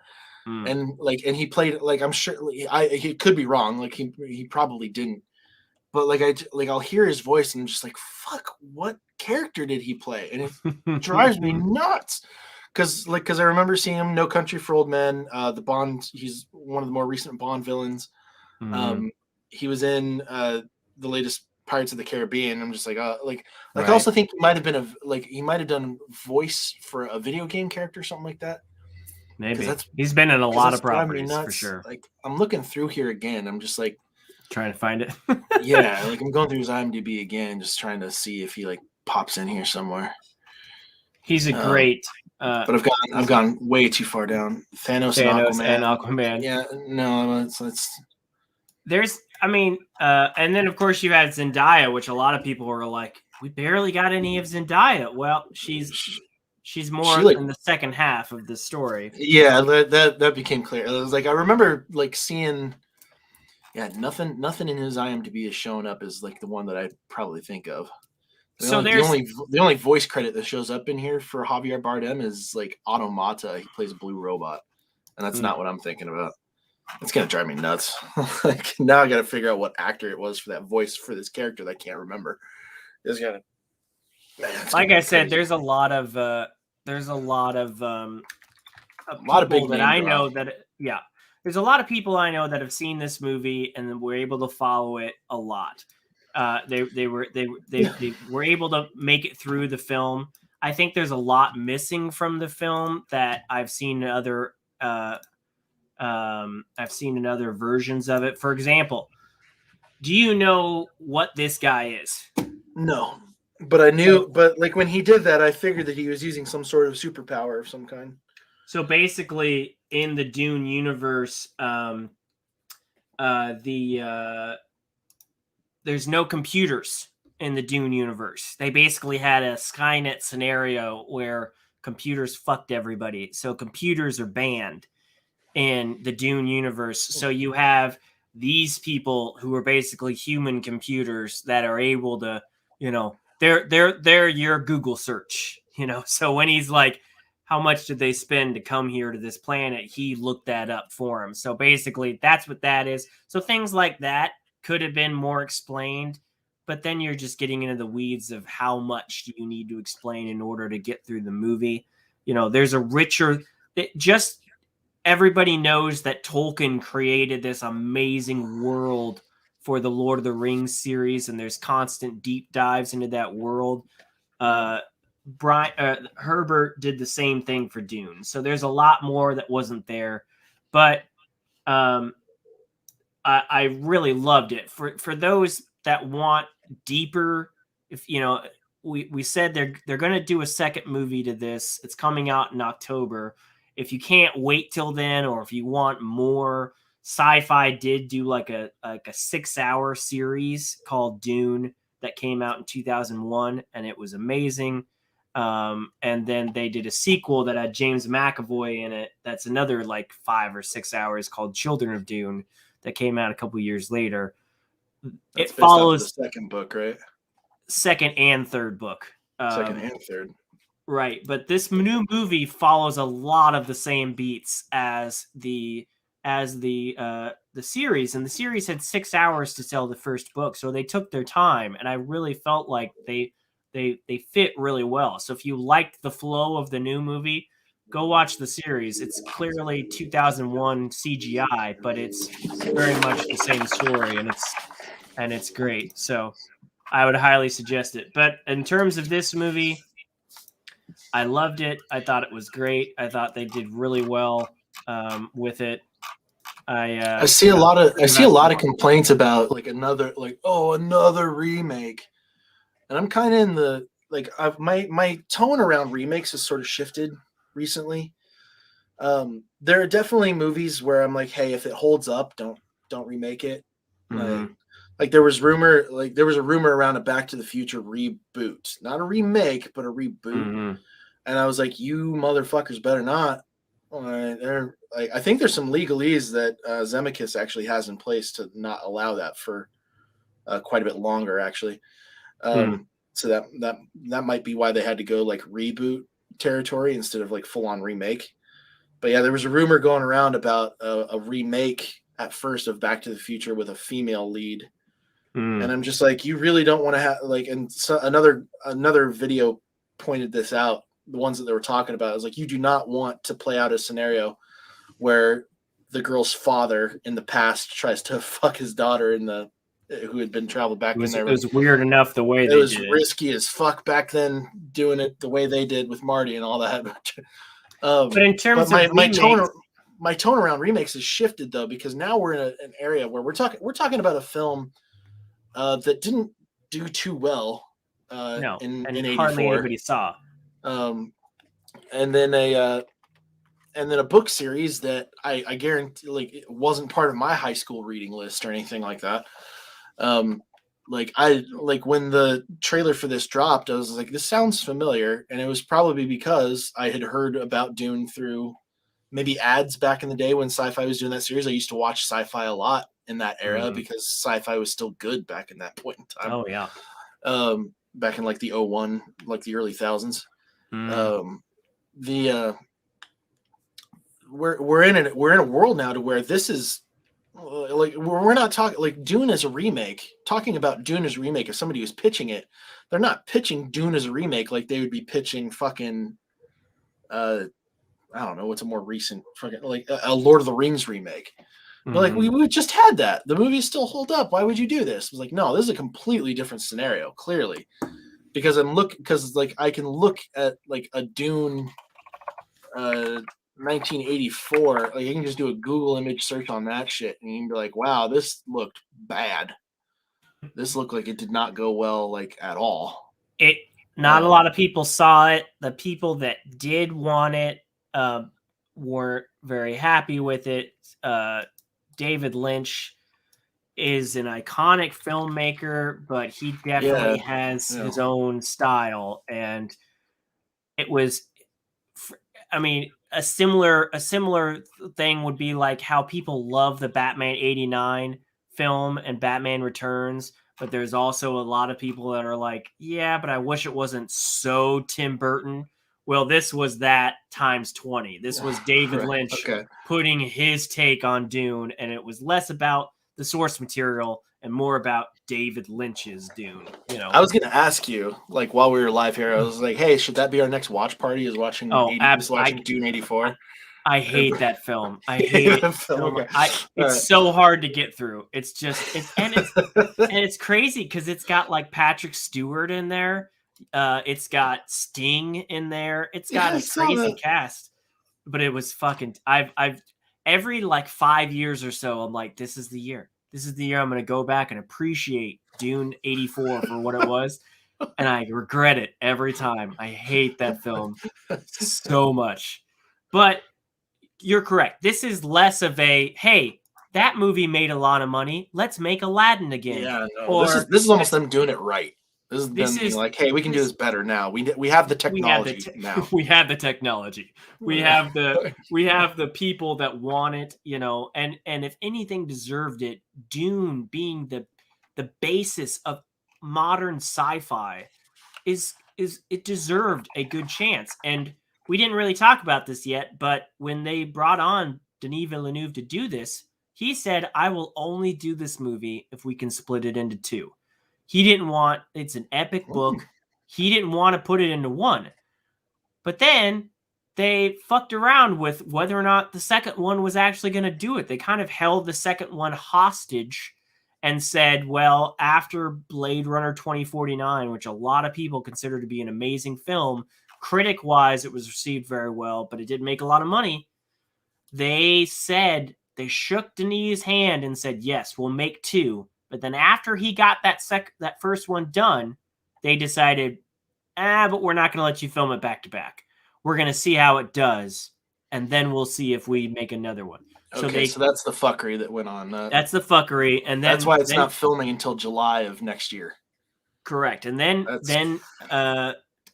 and he played I'm sure he could be wrong, like he probably didn't, but I'll hear his voice and I'm just like, fuck, what character did he play? And it drives me nuts because I remember seeing him No Country for Old Men, the Bond. He's one of the more recent Bond villains. He was in the latest Pirates of the Caribbean. I'm just like, I also think he might have been he might have done voice for a video game character or something like that. Maybe he's been in a lot of properties for sure. Like, I'm looking through here again. I'm just like trying to find it. Yeah, like I'm going through his IMDb again, just trying to see if he pops in here somewhere. He's a great. But I've gone way too far down. Thanos and Aquaman. Yeah, no, it's. There's, and then of course you had Zendaya, which a lot of people were like, we barely got any of Zendaya. Well, she's more in the second half of the story. Yeah, that became clear. It was like I remember seeing, nothing in his IMDb is showing up as the one that I probably think of. The only voice credit that shows up in here for Javier Bardem is Automata. He plays Blue Robot. and that's not what I'm thinking about. It's gonna drive me nuts. Like now I gotta figure out what actor it was for that voice for this character that I can't remember. It's gotta. Man, like I said, there's a lot of people that I know that there's a lot of people I know that have seen this movie and were able to follow it a lot. They were able to make it through the film. I think there's a lot missing from the film that I've seen in other versions of it. For example, do you know what this guy is? No, but I knew. But like when he did that, I figured that he was using some sort of superpower of some kind. So basically, in the Dune universe, there's no computers in the Dune universe. They basically had a Skynet scenario where computers fucked everybody. So computers are banned in the Dune universe. So you have these people who are basically human computers that are able to, they're your Google search, So when he's like, how much did they spend to come here to this planet? He looked that up for him. So basically that's what that is. So things like that could have been more explained, but then you're just getting into the weeds of how much do you need to explain in order to get through the movie. There's a richer, just everybody knows that Tolkien created this amazing world for the Lord of the Rings series, and there's constant deep dives into that world. Herbert did the same thing for Dune. So there's a lot more that wasn't there, but I really loved it. For those that want deeper, if we said they're going to do a second movie to this. It's coming out in October. If you can't wait till then, or if you want more, Sci-Fi did do like a 6-hour series called Dune that came out in 2001, and it was amazing. And then they did a sequel that had James McAvoy in it. That's another like 5 or 6 hours called Children of Dune that came out a couple years later. It follows the second book, right? Second and third book. Second and third. Right. But this new movie follows a lot of the same beats as the series, and the series had 6 hours to tell the first book. So they took their time, and I really felt like they fit really well. So if you liked the flow of the new movie, go watch the series. It's clearly 2001 CGI, but it's very much the same story, and it's great. So I would highly suggest it. But in terms of this movie, I loved it. I thought it was great. I thought they did really well with it. I see a lot of complaints about like another remake, and I'm kind of in the my tone around remakes has sort of shifted recently. There are definitely movies where I'm like, hey, if it holds up, don't remake it. Mm-hmm. Like there was a rumor around a Back to the Future reboot, not a remake, but a reboot. Mm-hmm. And I was like, you motherfuckers better not. I think there's some legalese that Zemeckis actually has in place to not allow that for quite a bit longer, actually. So that might be why they had to go like reboot territory instead of like full on remake. But yeah, there was a rumor going around about a remake at first of Back to the Future with a female lead. And I'm just like, you really don't want to have and so another video pointed this out. The ones that they were talking about is like, you do not want to play out a scenario where the girl's father in the past tries to fuck his daughter who had been traveled back in there. It was weird enough the way it was risky as fuck back then, doing it the way they did with Marty and all that. But in terms of my tone around remakes has shifted though, because now we're in an area where we're talking about a film that didn't do too well. In 84. Hardly anybody saw. And then a book series that I guarantee it wasn't part of my high school reading list or anything like that. When the trailer for this dropped, I was like, this sounds familiar, and it was probably because I had heard about Dune through maybe ads back in the day when Sci-Fi was doing that series. I used to watch Sci-Fi a lot in that era because Sci-Fi was still good back in that point in time. Oh yeah. Back in like the 01, like the early thousands. we're in a world now to where this is like we're not talking like Dune as a remake. Talking about Dune as a remake, if somebody was pitching it, they're not pitching Dune as a remake like they would be pitching fucking I don't know what's a more recent fucking like a Lord of the Rings remake. But like we just had that. The movies still hold up. Why would you do this? It was like, no, this is a completely different scenario, clearly. Because like I can look at like a Dune 1984, like you can just do a Google image search on that shit and you can be like, wow, this looked bad. This looked like it did not go well like at all. Not a lot of people saw it. The people that did want it weren't very happy with it. David Lynch is an iconic filmmaker, but he definitely has his own style. And it was, I mean, a similar thing would be like how people love the Batman 89 film and Batman Returns. But there's also a lot of people that are like, yeah, but I wish it wasn't so Tim Burton. Well, this was that times 20. This was David Lynch putting his take on Dune, and it was less about the source material and more about David Lynch's Dune. You know, I was going to ask you, like, while we were live here, I was like, hey, should that be our next watch party? Is watching Dune 84? I hate that film. I hate it. Okay. It's so hard to get through. It's just it's crazy because it's got like Patrick Stewart in there. It's got Sting in there. It's got a crazy cast. But it was fucking. I've every like 5 years or so, I'm like, this is the year. This is the year I'm going to go back and appreciate Dune 84 for what it was. And I regret it every time. I hate that film so much. But you're correct. This is less of a, hey, that movie made a lot of money. Let's make Aladdin again. Yeah, no. Or this is almost them doing it right. This is them being like, hey, we can do this better now. We have the technology now. We have the technology. We have the people that want it, you know, and if anything deserved it, Dune being the basis of modern sci-fi is it deserved a good chance. And we didn't really talk about this yet, but when they brought on Denis Villeneuve to do this, he said, I will only do this movie if we can split it into two. He didn't want, it's an epic book. He didn't want to put it into one. But then they fucked around with whether or not the second one was actually going to do it. They kind of held the second one hostage and said, well, after Blade Runner 2049, which a lot of people consider to be an amazing film, critic-wise, it was received very well, but it didn't make a lot of money. They said, they shook Denis' hand and said, yes, we'll make two. But then after he got that first one done, they decided, but we're not going to let you film it back-to-back. We're going to see how it does, and then we'll see if we make another one. Okay, so that's the fuckery that went on. That's the fuckery, and then that's why it's not filming until July of next year. Correct, and then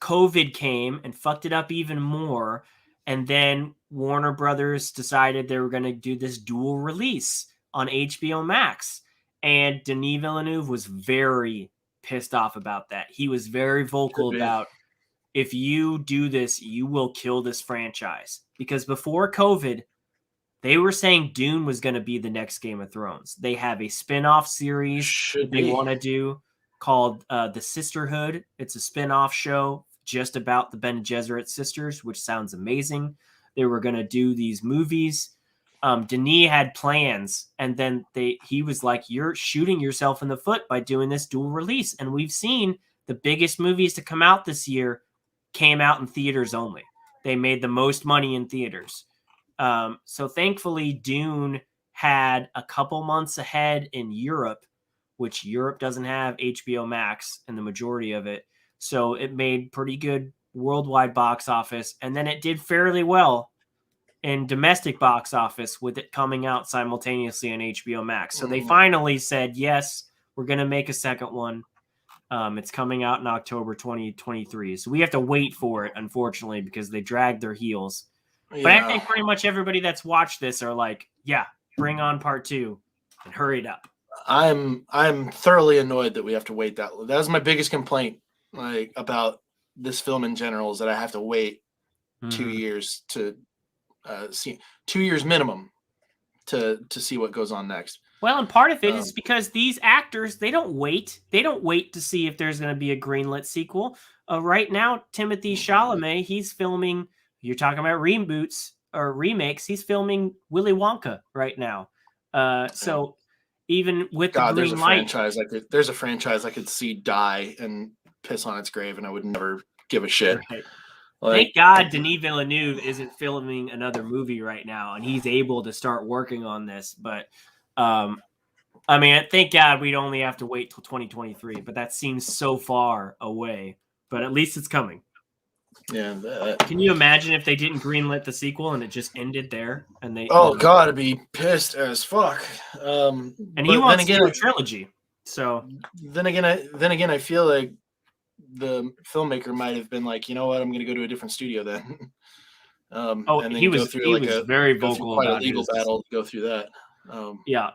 COVID came and fucked it up even more, and then Warner Brothers decided they were going to do this dual release on HBO Max, and Denis Villeneuve was very pissed off about that. He was very vocal about, if you do this, you will kill this franchise. Because before COVID, they were saying Dune was going to be the next Game of Thrones. They have a spin-off series they want to do called The Sisterhood. It's a spin-off show just about the Bene Gesserit sisters, which sounds amazing. They were going to do these movies. Denis had plans, and then he was like, you're shooting yourself in the foot by doing this dual release. And we've seen the biggest movies to come out this year came out in theaters only. They made the most money in theaters. So thankfully, Dune had a couple months ahead in Europe, which Europe doesn't have HBO Max in the majority of it. So it made pretty good worldwide box office. And then it did fairly well in domestic box office with it coming out simultaneously on HBO Max. So they finally said, yes, we're going to make a second one. It's coming out in October 2023. So we have to wait for it, unfortunately, because they dragged their heels. Yeah. But I think pretty much everybody that's watched this are like, yeah, bring on part 2 and hurry it up. I'm thoroughly annoyed that we have to wait that. That was my biggest complaint about this film in general, is that I have to wait 2 years to see 2 years minimum to see what goes on next. Well, and part of it is because these actors, they don't wait. They don't wait to see if there's going to be a greenlit sequel. Right now, Timothée Chalamet, he's filming, you're talking about reboots or remakes, he's filming Willy Wonka right now. So even with the green light... There's a franchise I could see die and piss on its grave, and I would never give a shit. Right. Thank God Denis Villeneuve isn't filming another movie right now, and he's able to start working on this. But, I mean, thank God we'd only have to wait till 2023, but that seems so far away. But at least it's coming. Yeah. Can you imagine if they didn't greenlit the sequel and it just ended there? And they God, I'd be pissed as fuck. And he wants to do a trilogy. So then again, I feel like the filmmaker might have been like, you know what, I'm going to go to a different studio then. And then he was very vocal about a legal battle to go through that. Yeah.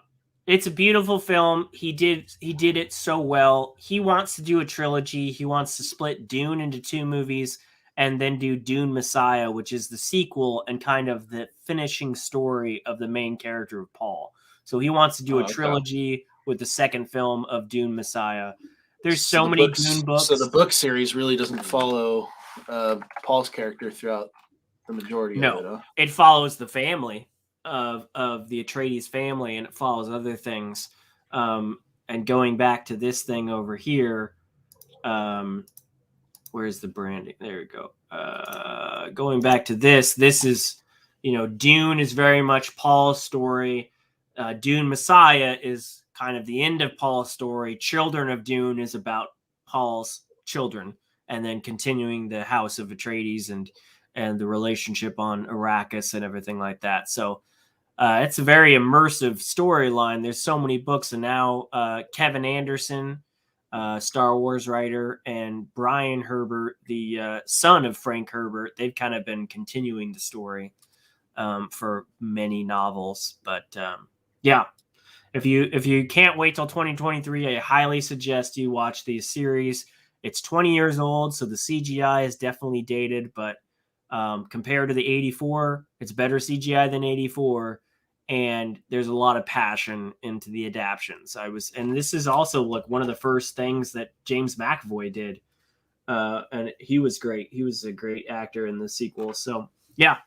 It's a beautiful film. He did it so well. He wants to do a trilogy. He wants to split Dune into 2 movies and then do Dune Messiah, which is the sequel and kind of the finishing story of the main character of Paul. So he wants to do a trilogy with the second film of Dune Messiah. There's so many Dune books. So the book series really doesn't follow Paul's character throughout the majority of it. Huh? It follows the family of the Atreides family, and it follows other things. And going back to this thing over here, where's the branding? There we go. Going back to this is, Dune is very much Paul's story. Dune Messiah is kind of the end of Paul's story. Children of Dune is about Paul's children, and then continuing the House of Atreides and the relationship on Arrakis and everything like that. So it's a very immersive storyline. There's so many books, and now Kevin Anderson, Star Wars writer, and Brian Herbert, the son of Frank Herbert, they've kind of been continuing the story for many novels. But yeah, if you can't wait till 2023, I highly suggest you watch the series. It's 20 years old, so the CGI is definitely dated, but compared to the 84, it's better CGI than 84. And there's a lot of passion into the adaptions. And this is also like one of the first things that James McAvoy did. And he was great. He was a great actor in the sequel. So yeah,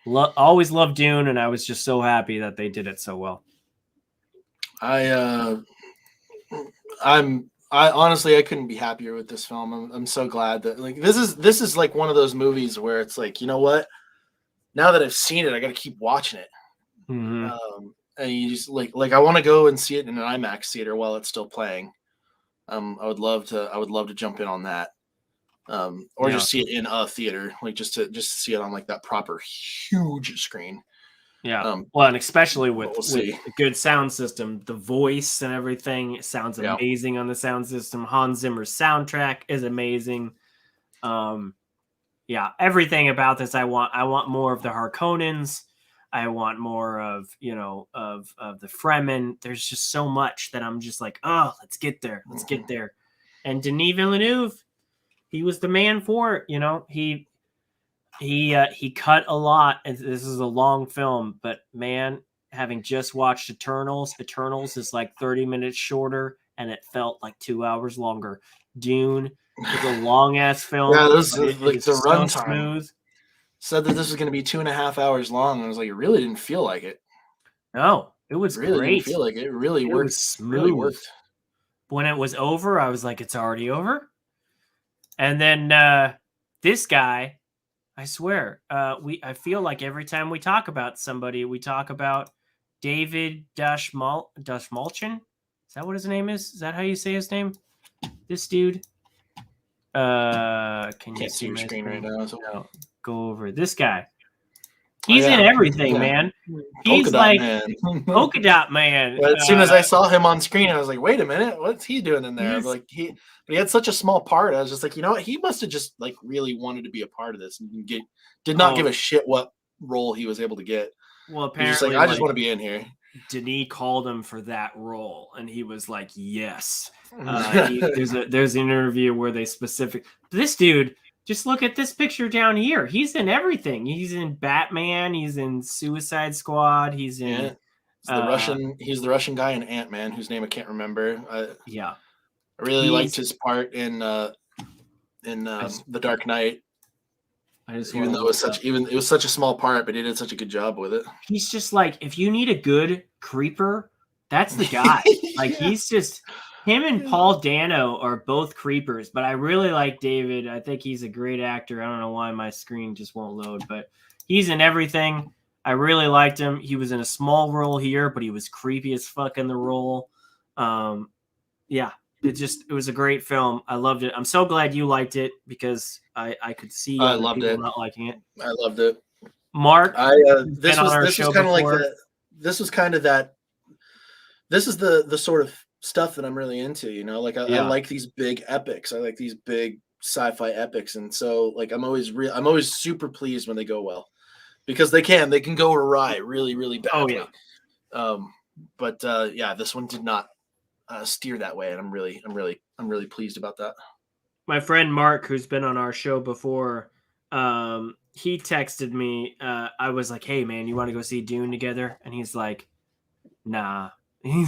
always loved Dune. And I was just so happy that they did it so well. I honestly, I couldn't be happier with this film. I'm so glad that this is like one of those movies where it's like, you know what, now that I've seen it, I got to keep watching it. Mm-hmm. And you just like I want to go and see it in an IMAX theater while it's still playing. I would love to jump in on that, or just see it in a theater, like just to see it on like that proper huge screen. Yeah. Well, and especially with a good sound system, the voice and everything, it sounds amazing on the sound system. Hans Zimmer's soundtrack is amazing. Yeah, everything about this I want more of the Harkonnens. I want more of the Fremen. There's just so much that I'm just like, oh, let's get there. Let's get there. And Denis Villeneuve, he was the man for it. He cut a lot, and this is a long film, but man, having just watched Eternals is like 30 minutes shorter, and it felt like 2 hours longer. Dune is a long ass film. Yeah, this is like the runtime. Smooth. Said that this was going to be 2.5 hours long, and I was like, it really didn't feel like it. No, it was really great. Didn't feel like it. It really worked. Was smooth. Really worked. When it was over, I was like, it's already over. And then this guy, I swear, I feel like every time we talk about somebody, we talk about David Dashmalchian. Is that what his name is? Is that how you say his name? This dude. Can you see your screen right now? So. No. Go over this guy. He's in everything, man. He's like Polka Dot Man. But as soon as I saw him on screen, I was like, "Wait a minute, what's he doing in there?" But he had such a small part. I was just like, you know what? He must have just like really wanted to be a part of this and did not give a shit what role he was able to get. Well, apparently, I just want to be in here. Denis called him for that role, and he was like, "Yes." There's an interview where they this dude. Just look at this picture down here. He's in everything. He's in Batman. He's in Suicide Squad. He's in He's the Russian guy in Ant-Man, whose name I can't remember. Yeah, I really liked his part in The Dark Knight. Even though it was such a small part, but he did such a good job with it. He's just like, if you need a good creeper, that's the guy. Like he's just him and Paul Dano are both creepers, but I really like David. I think he's a great actor. I don't know why my screen just won't load, but he's in everything. I really liked him. He was in a small role here, but he was creepy as fuck in the role. Yeah, it was a great film. I loved it. I'm so glad you liked it because I could see I loved it. Not liking it. I loved it. Mark, this was kind of that. This is the sort of stuff that I'm really into, you know. Like I like these big epics. I like these big sci-fi epics, and so like I'm always super pleased when they go well, because they can go awry really, really badly. Oh yeah. This one did not steer that way, and I'm really pleased about that. My friend Mark, who's been on our show before, he texted me. I was like, "Hey man, you want to go see Dune together?" And he's like, "Nah." He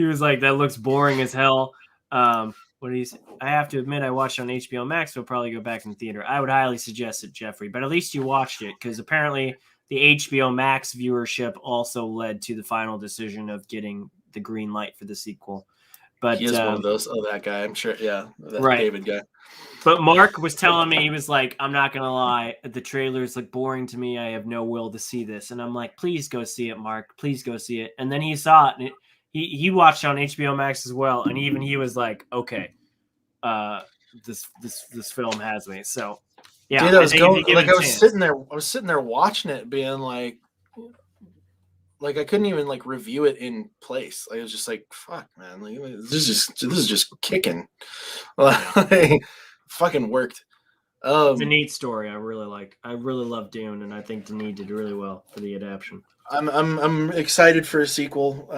was like, "That looks boring as hell." What did he say? I have to admit, I watched it on HBO Max, so I'll probably go back in the theater. I would highly suggest it, Jeffrey, but at least you watched it, because apparently the HBO Max viewership also led to the final decision of getting the green light for the sequel. But he is one of those. Oh, that guy. I'm sure. Yeah, that right. David guy. But Mark was telling me, he was like, "I'm not gonna lie, the trailers look boring to me. I have no will to see this." And I'm like, "Please go see it, Mark. Please go see it." And then he saw it, and he watched it on HBO Max as well. And even he was like, "Okay, this film has me." So yeah, dude, I was sitting there watching it, being like I couldn't even like review it in place. I was just like, "Fuck, man! Like, this is just kicking." Like, fucking worked. It's a neat story. I really love Dune, and I think Denis did really well for the adaptation. I'm excited for a sequel.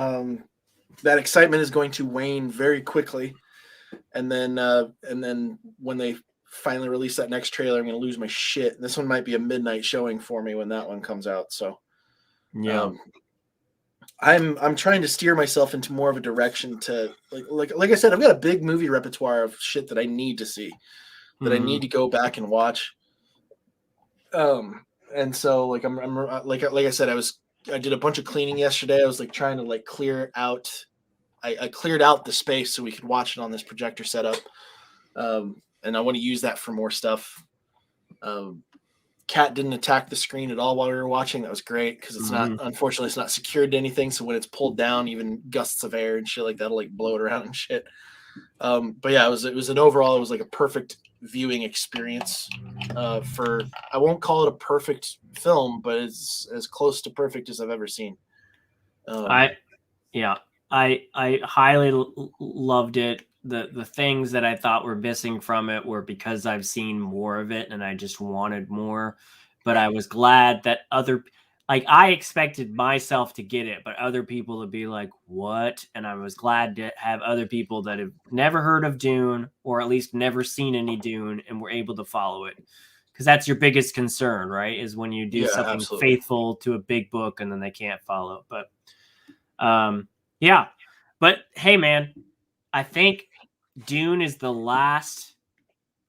That excitement is going to wane very quickly, and then when they finally release that next trailer, I'm going to lose my shit. And this one might be a midnight showing for me when that one comes out. So yeah. I'm trying to steer myself into more of a direction to like I said, I've got a big movie repertoire of shit that I need to see, that I need to go back and watch. And so like I'm like I said, I did a bunch of cleaning yesterday. I was like trying to like clear out. I cleared out the space so we could watch it on this projector setup. And I want to use that for more stuff. Cat didn't attack the screen at all while we were watching. That was great, because unfortunately it's not secured to anything. So when it's pulled down, even gusts of air and shit like that'll like blow it around and shit. But yeah, it was like a perfect viewing experience. I won't call it a perfect film, but it's as close to perfect as I've ever seen. I highly loved it. The things that I thought were missing from it were because I've seen more of it and I just wanted more. But I was glad that I expected myself to get it, but other people to be like, "What?" And I was glad to have other people that have never heard of Dune, or at least never seen any Dune, and were able to follow it. Because that's your biggest concern, right? Is when you do something faithful to a big book and then they can't follow. But yeah. But hey, man, I think Dune is the last.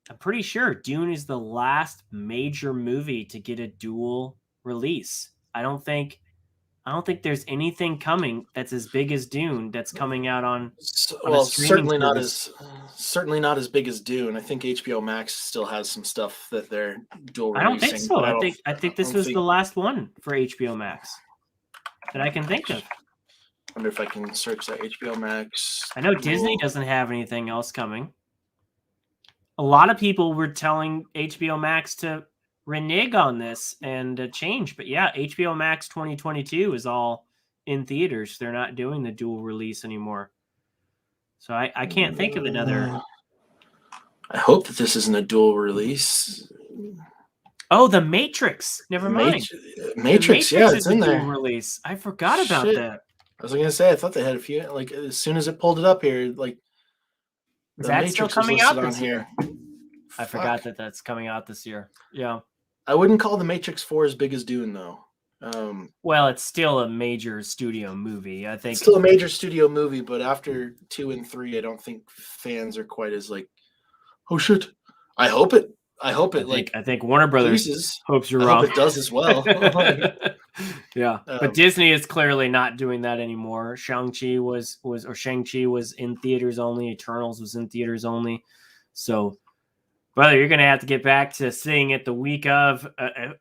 I'm pretty sure Dune is the last major movie to get a dual release. I don't think there's anything coming that's as big as Dune that's coming out on certainly not as big as Dune. I think HBO Max still has some stuff that they're dual releasing. I don't think so. I think this was the last one for HBO Max that I can think of. I wonder if I can search that HBO Max. I know Disney doesn't have anything else coming. A lot of people were telling HBO Max to renege on this and change. But yeah, HBO Max 2022 is all in theaters. They're not doing the dual release anymore. So I can't think of another. I hope that this isn't a dual release. Oh, The Matrix. Never mind. Matrix, yeah, it's in there. Dual release. I forgot about that. I was going to say, I thought they had a few. Like, as soon as it pulled it up here, like, is that Matrix still coming out on here. I forgot that that's coming out this year. Yeah. I wouldn't call The Matrix 4 as big as Dune, though. Well, it's still a major studio movie. I think it's still a major studio movie, but after 2 and 3, I don't think fans are quite as like, oh shit. I hope it. I think Warner Brothers hopes you're wrong. I hope it does as well. Yeah, but Disney is clearly not doing that anymore. Shang-Chi was in theaters only. Eternals was in theaters only. So, brother, you're gonna have to get back to seeing it the week of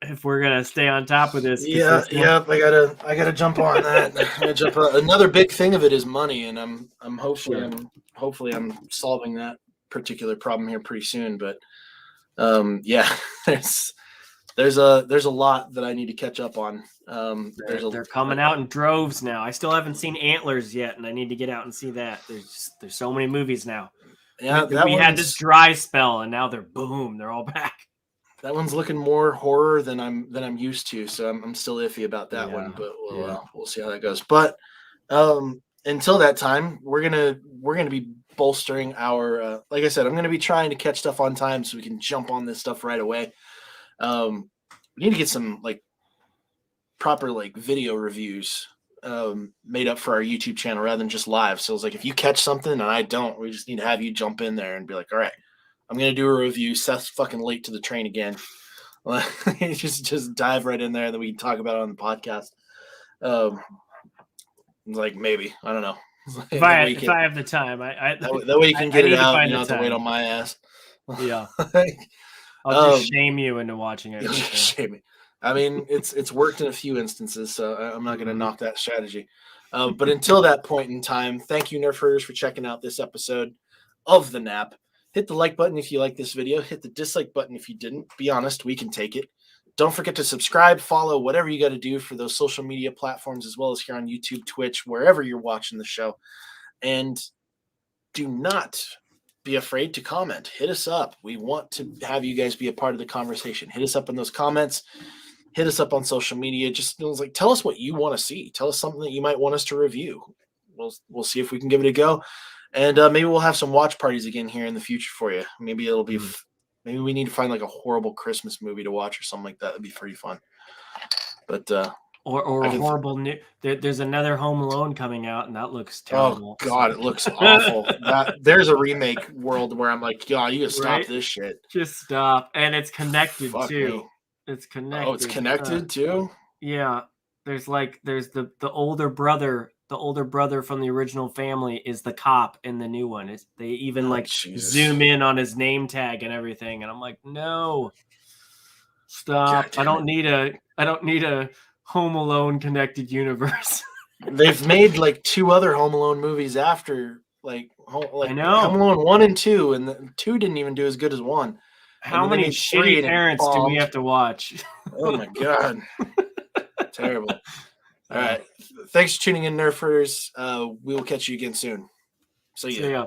if we're gonna stay on top of this. Yeah. I gotta jump on that. Another big thing of it is money, and I'm hopefully I'm solving that particular problem here pretty soon. But yeah, there's a lot that I need to catch up on. They're coming out in droves now. I still haven't seen Antlers yet, and I need to get out and see that. There's so many movies now. Yeah, we had this dry spell, and now they're all back. That one's looking more horror than I'm used to, so I'm still iffy about that one. But we'll see how that goes. But until that time, we're gonna be bolstering our. Like I said, I'm gonna be trying to catch stuff on time so we can jump on this stuff right away. We need to get some like proper like video reviews made up for our YouTube channel rather than just live. So it's like if you catch something and I don't, we just need to have you jump in there and be like, all right, I'm gonna do a review. Seth's fucking late to the train again. just dive right in there, and then we can talk about it on the podcast. Like maybe I don't know. If I have the time, that way you can get it out. You don't have to wait on my ass. Yeah, I'll just shame you into watching it. Shame me. I mean, it's worked in a few instances, so I'm not going to knock that strategy. But until that point in time, thank you, Nerf Herders, for checking out this episode of The Nap. Hit the like button if you like this video. Hit the dislike button if you didn't. Be honest, we can take it. Don't forget to subscribe, follow, whatever you got to do for those social media platforms, as well as here on YouTube, Twitch, wherever you're watching the show. And do not be afraid to comment. Hit us up. We want to have you guys be a part of the conversation. Hit us up in those comments. Hit us up on social media. Just like tell us what you want to see. Tell us something that you might want us to review. We'll see if we can give it a go. And maybe we'll have some watch parties again here in the future for you. Maybe it'll be maybe we need to find like a horrible Christmas movie to watch or something like that. That'd be pretty fun. But or a horrible new. There's another Home Alone coming out, and that looks terrible. Oh God, it looks awful. There's a remake world where I'm like, God, you gotta stop this shit. Just stop. And it's connected too. Me. It's connected. Oh, it's connected too? Yeah. There's the older brother. The older brother from the original family is the cop in the new one. They even zoom in on his name tag and everything. And I'm like, no. Stop. I don't need a Home Alone connected universe. They've made like 2 other Home Alone movies after I know. Home Alone 1 and 2, and the 2 didn't even do as good as 1. How many shitty parents do we have to watch? Oh my God. Terrible. All right. Thanks for tuning in, Nerf Herders. We will catch you again soon. See ya.